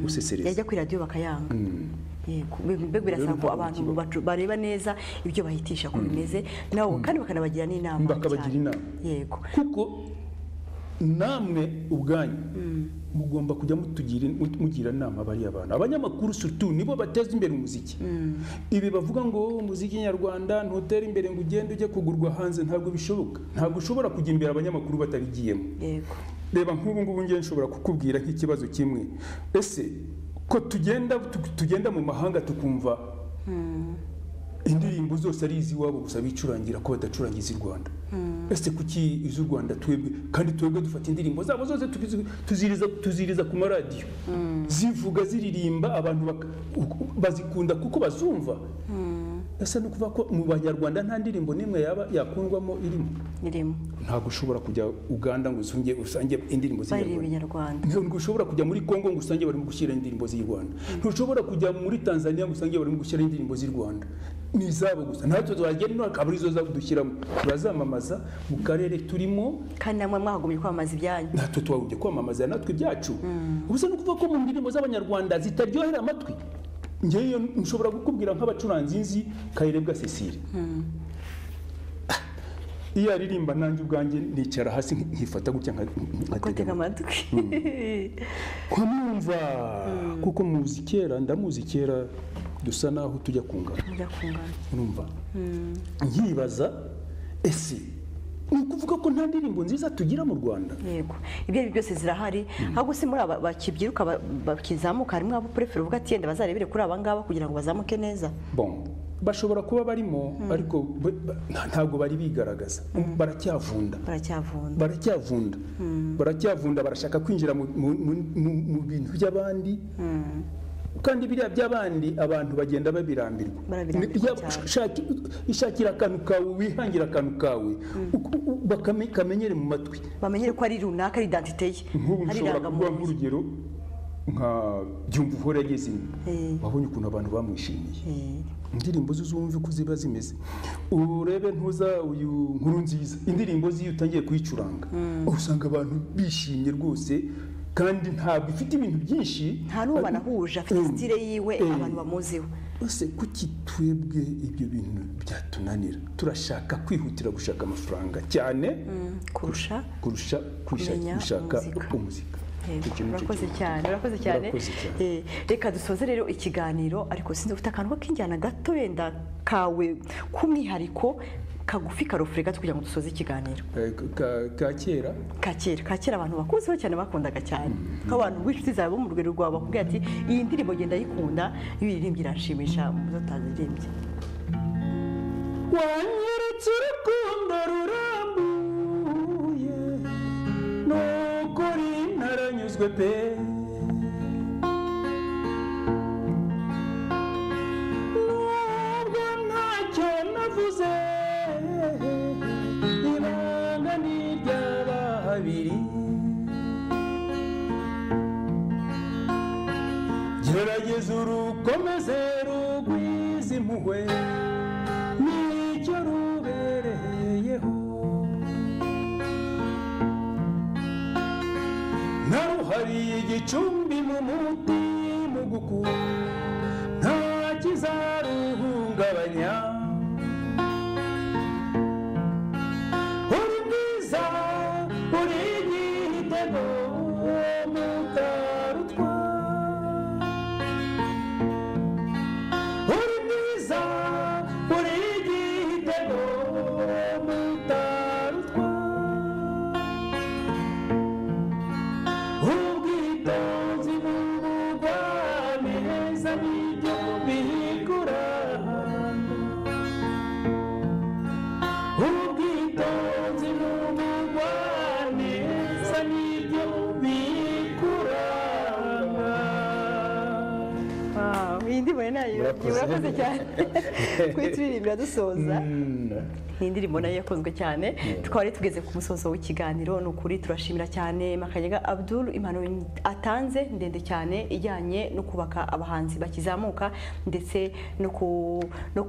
gusesereza
yajya kuri radio bakayanga yego birasaba ko abantu bareba neza ibyo bahitisha ko bimeze nawo kandi bakanabagira n'inama
bakabagira inama
yego
kuko namwe ubwanyu mugomba kujya mugira inama bari abantu abanyamakuru surtout nibo bateza imbere umuziki ibi bavuga ngo umuziki nyarwanda ntutera imbere ngo ugende ujye kugurwa hanze ntabwo bishoboka ntabwo ushobora kujya imbere abanyamakuru batabigiyemo
yego
reba nk'ubu ngubu ngiye nshobora kukubwira nk'ikibazo kimwe, ese ko tugenda mu mahanga tukumva indirimbo zose ari iz'iwabo gusa bicurangira ko badacurangiza i Rwanda. Ese kuki iz'u Rwanda twebwe kandi twebwe dufata indirimbo zabo zose tuziriza ku maradiyo, zivuga ziririmba abantu bazikunda kuko bazumva. Ese ni ukuvuga ko mu Banyarwanda nta ndirimbo n'imwe yaba yakundwamo irimo? Ntabwo ushobora kujya Uganda ngo usange indirimbo z'Inyarwanda. Ntabwo ushobora kujya muri Kongo ngo usange barimo gushyira indirimbo z'i Rwanda. Ntushobora kujya muri Tanzania ngo usange barimo gushyira indirimbo z'i Rwanda. Ni izabo gusa. Natwe twagenda akaba arizo dushyiramo. Turazamamaza mu karere turimo.
Kandi namwe mwahagumye kwamamaza ibyanyu.
Natwe twahugye kwamamaza natwe ibyacu. Ubuse no kuvuga ko mu ndirimbo z'Abanyarwanda zitaryohera amatwi. Ngeyo nshobora gukubwira nk'abacuranzi nzi Kayirebwa Cecile. Iyo aririmba nanjye ubwanjye nicara hasi nkifata gutya
nkatega amatwi.
Kwamwumva kuko ndamuzi kera dusa naho tujya kungana. Urumva? Nkibaza ese ni ukuvuga ko nta ndirimbo nziza tugira mu Rwanda?
Yego, ibyo ari byose zirahari. Ahubwo se muri aba bakibyiruka bakizamuka harimo abo prefere uvuga ati yenda bazarebere kuri aba ngaba kugira ngo bazamuke neza.
Bon, bashobora kuba barimo ariko ntabwo bari bigaragaza. Baracyavunda barashaka kwinjira mu bintu by'abandi. Kandi biriya by'abandi abantu bagenda babirambirwa. Ishakira akantu kawe, wihangira akantu kawe bakamenyere mu matwi,
bamenyere ko ari runaka, ari identité ye.
Nk'ubu nshobora kuvuga nk'urugero nka Byumva Uhora yageze wabonye ukuntu abantu bamwishimiye. Indirimbo z'uzumve ko ziba zimeze. Urebe ntuza uyu Nkurunziza, indirimbo ziyo utangiye kuyicuranga usanga abantu bishimye rwose, kandi ntabwo ifite ibintu byinshi,
nta n'ubu banahuje, afite style yiwe abantu bamuziho.
Ese kuki twebwe ibyo bintu byatunanira? Turashaka kwihutira gushaka amafaranga cyane
kurusha
gushaka umuzika.
Urakoze cyane. Reka dusoze rero ikiganiro, ariko sinzi ufite akantu k'injyana gato wenda kawe k'umwihariko kagufi karofure gato kugira ngo dusoze ikiganiro. Kera abantu bakuzeho cyane bakundaga cyane, nk'abantu b'inshuti zawe bo mu rugero rwawe bakubwira ati iyi ndirimbo genda yikunda, iyo uyiririmbye iranshimisha muzo utaziririmbye.
Wanyeretse urukundo rurambuye, nukuri naranyuzwe pe. Nubwo ntacyo navuze, ibanga ni iry'ababiri. Gerageza urukomeze rugwize impuhwe, nicyo rubereyeho. Naruhariye igicumbi mu mutima ugukunda, nta kizaruhungabanya. Uri mwiza, uri igitego mutarutwa. Uri mwiza, uri igitego mutarutwa. Ubwitonzi n'ubugwaneza nibyo bikuranga. Ubwitonzi n'ubugwaneza nibyo bikuranga.
Iyi ndirimbo nayo urakoze cyane kuyituririmba dusoza. Iyi ndirimbo nayo yakozwe cyane. Twari tugeze ku musozo w'ikiganiro. Ni ukuri turashimira cyane Makanyaga Abdul impano atanze ndende cyane ijyanye no kubaka abahanzi bakizamuka, ndetse no ku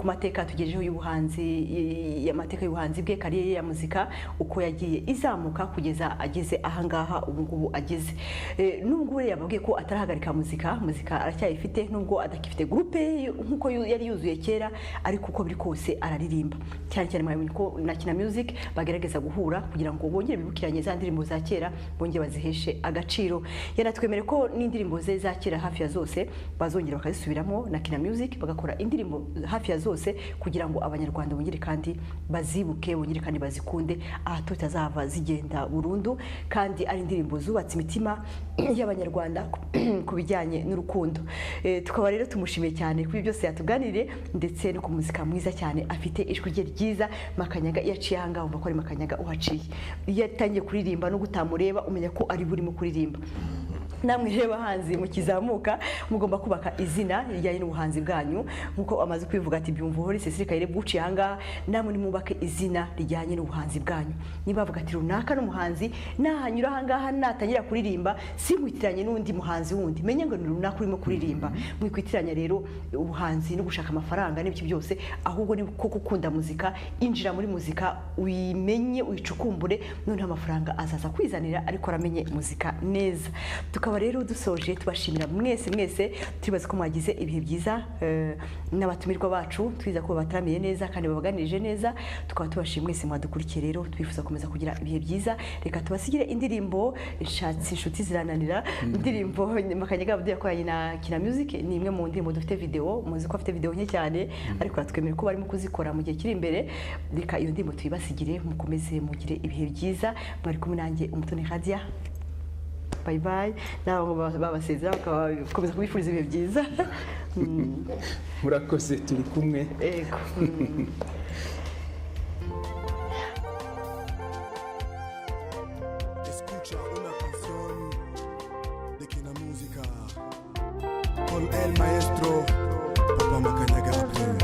mateka tugejejeho y'ubuhanzi, y'amateka y'ubuhanzi bwe, kariyeri ya muzika uko yagiye izamuka kugeza ageze ahangaha ubu ngubu ageze. Nubwo yababwiye ko atarahagarika muzika aracyayifite, nubwo adakifite groupe nkuko yari yuzuye kera, ariko uko biri kose araririmba cyane cyane na Kina Music bagerageza guhura kugira ngo bongere bibukiranye za ndirimbo za kera bongere baziheshe agaciro. Yanatwemere ko n'indirimbo ze za kera hafi ya zose bazongera bakazisubiramo na Kina Music bagakora indirimbo hafi ya zose kugira ngo abanyarwanda bongere kandi bazibuke bongere kandi bazikunde tutazava zigenda burundu, kandi ari indirimbo zubatse imitima y'abanyarwanda ku bijyanye n'urukundo. Tukaba rero tumushimiye cyane kuri byose yatuganirire ndetse no ku muzika mwiza cyane afite ijwi rye ryiza. Makanyaga yaciye hanga umva ko ari Makanyaga uhaciye, iyo yatangiye kuririmba no gutamureba umenya ko ari burimo kuririmba. Namwe reba hanzi mukizamuka mugomba kubaka izina rijyanye n'ubuhanzi bwanyu nkuko amaze kwivuga ati byumva hori Cecile Kaire buci hanga, namwe nimubake izina rijyanye n'ubuhanzi bwanyu. Niba bavuga ati runaka n'umuhanzi nahanyura hangaha natangira kuririmba simwitiranye n'undi muhanzi wundi, menye ngo ni runaka urimo kuririmba. Mwikwitiranya rero ubuhanzi no gushaka amafaranga n'ibyo byose, ahubwo ni ko gukunda muzika, injira muri muzika uyimenye uyicukumbure, none amafaranga azaza kwizanira ariko aramenye muzika neza. Tukaba rero dusoje tubashimira mwese tubaze ko mwagize ibihe byiza n'abatumirwa bacu, twiza ko bataramiye neza kandi babaganirije neza. Tukaba tubashimye mwese mwadukurikiye, rero twifuza komeza kugira ibihe byiza. Reka tubasigire indirimbo Inshatsi inshuti zirananira, indirimbo Makanyaga Abdul yakoranye na Kina Music. Ni imwe mu ndirimbo dufite video, muzi ko afite video nke cyane ariko twemera ko barimo kuzikora mu gihe kiri imbere. Reka iyo ndirimbo tuyibasigire, mukomeze mugire ibihe byiza. Bari kumwe nanjye Umutoni Hadia. Bye bye. Nabo babasezera bakakomeza kubifuriza ibihe byiza.
Murakoze turi kumwe.
Ego.
Escucha una canción de Kina Música con el maestro Papa Makanyaga Abdul.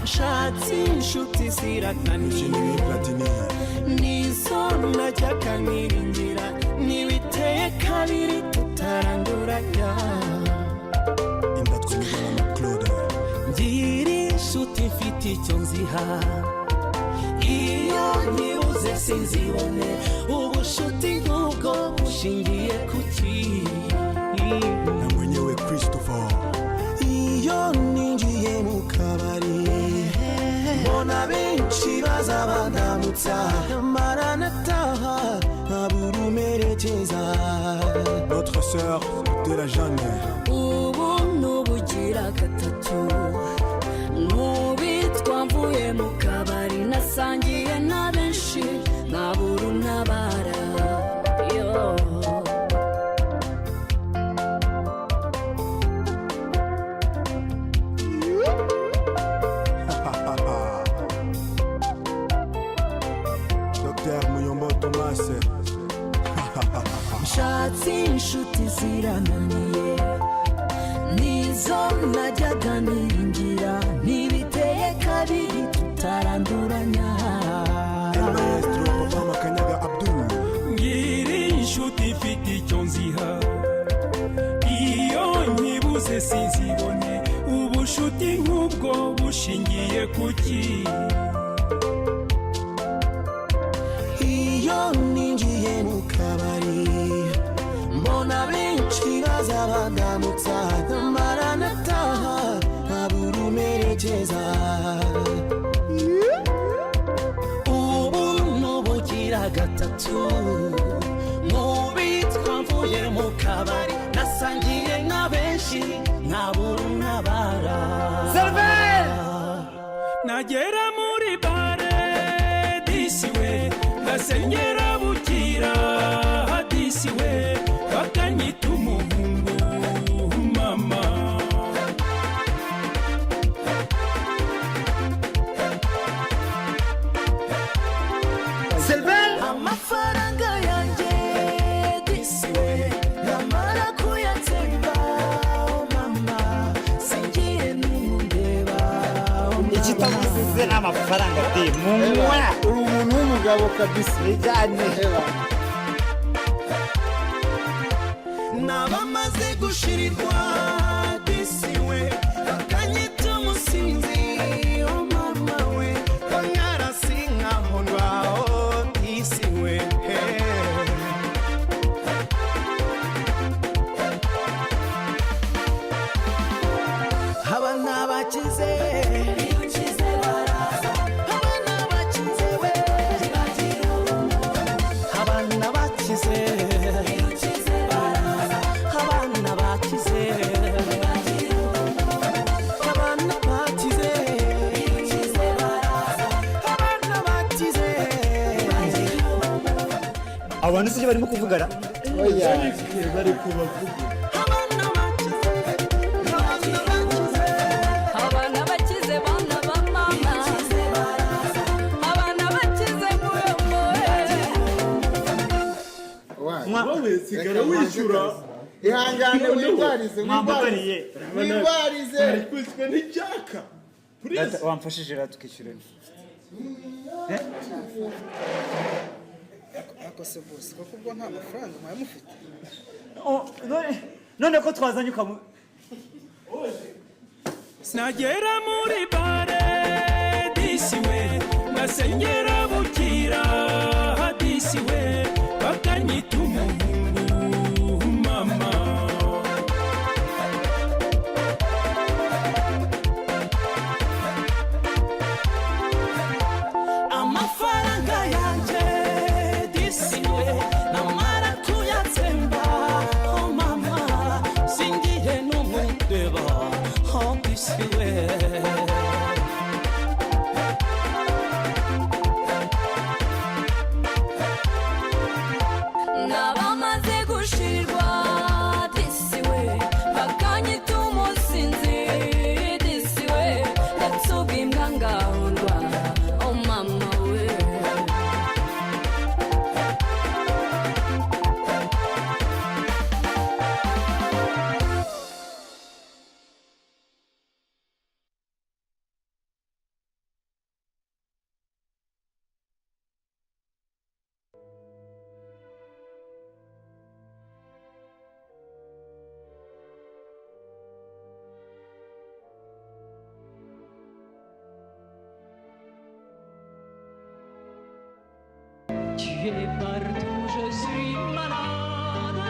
Nshatsi inshuti zirananiye nizo najyaga niringira, nibiteye kabiri tutaranduranya. Ngira inshuti mfite icyo nziha, iyo nyibuze sinzibone. Ubushuti nk'ubwo bushingiye ku ki?
Na mwenyewe Christopher.
Iyo ninjiye mu kabari mbona benshi baza bandamutsa, maranataha nkabura umerekeza.
Notre sœur de la Jeanne.
Ubu nubugira gatatu nubitwa mvuye mu kabari, nasangiye na benshi nkabura untabara. Nshatsi inshuti zirananiye nizo najyaga niringira, ntibiteye kabiri tutaranduranya.
El maestro Papa Makanyaga Abdul.
Ngira inshuti ifite icyo nziha, iyo nyibuze sinzibone. Ubushuti nk'ubwo bushingiye ku ki? Iyo ninjiye mu kabari mbona benshi baza bandamutsa, maranataha nkabura umerekeza. Ubu nubugira gatatu nubitwa mvuye mu kabari, nasangiye na benshi nkabura untabara. Nagera muri bare disiwe ngasengera bukira, hadisiwe bakanyita umuhungu mama. Amafaranga yanjye disiwe namara kuyatsemba, mama singiye n'umundeba.
Ikitavuze n'amafaranga di munywa, uri umuntu w'umugabo kabisa. Ijyane
nabamaze gushirirwa disiwe bakanyita umusinzi. Oh mama we konyarasi nkahondwa disiwe. Haba n'abakize, iyo ukize baraza. Haba
abantu sije barimo kuvugana
oya bari kubavuga
abana bakize bana ba mama abana bakize
wowe sigara wishyura ihangane wibarize wibarize ari kwiswe n'icyaka
wamfashije rero tukishyura
akose bose kuko ubwo nta mafaranga mwaye mufite
none ko twazanye ukamu
nagera muri bare disiwe ngasengera bukira hadisiwe bakanyita umuhungu mama amafaranga yanjye disiwe namara kuyatsemba oh mama singiye n'umundeba oh disiwe
n'abamaze gushirwa disiwe bakanyita umusinzi disiwe yatsuga imbwa ngahurwa oh mama we
Tu es partout, je suis malade,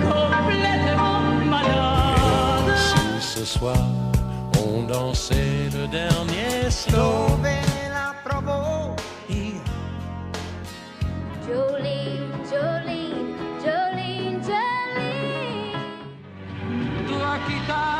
complètement malade.
Si ce soir on dansait le dernier slow,
dove la trovo
Jolene, Jolene, Jolene, Jolene.
Toi qui t'as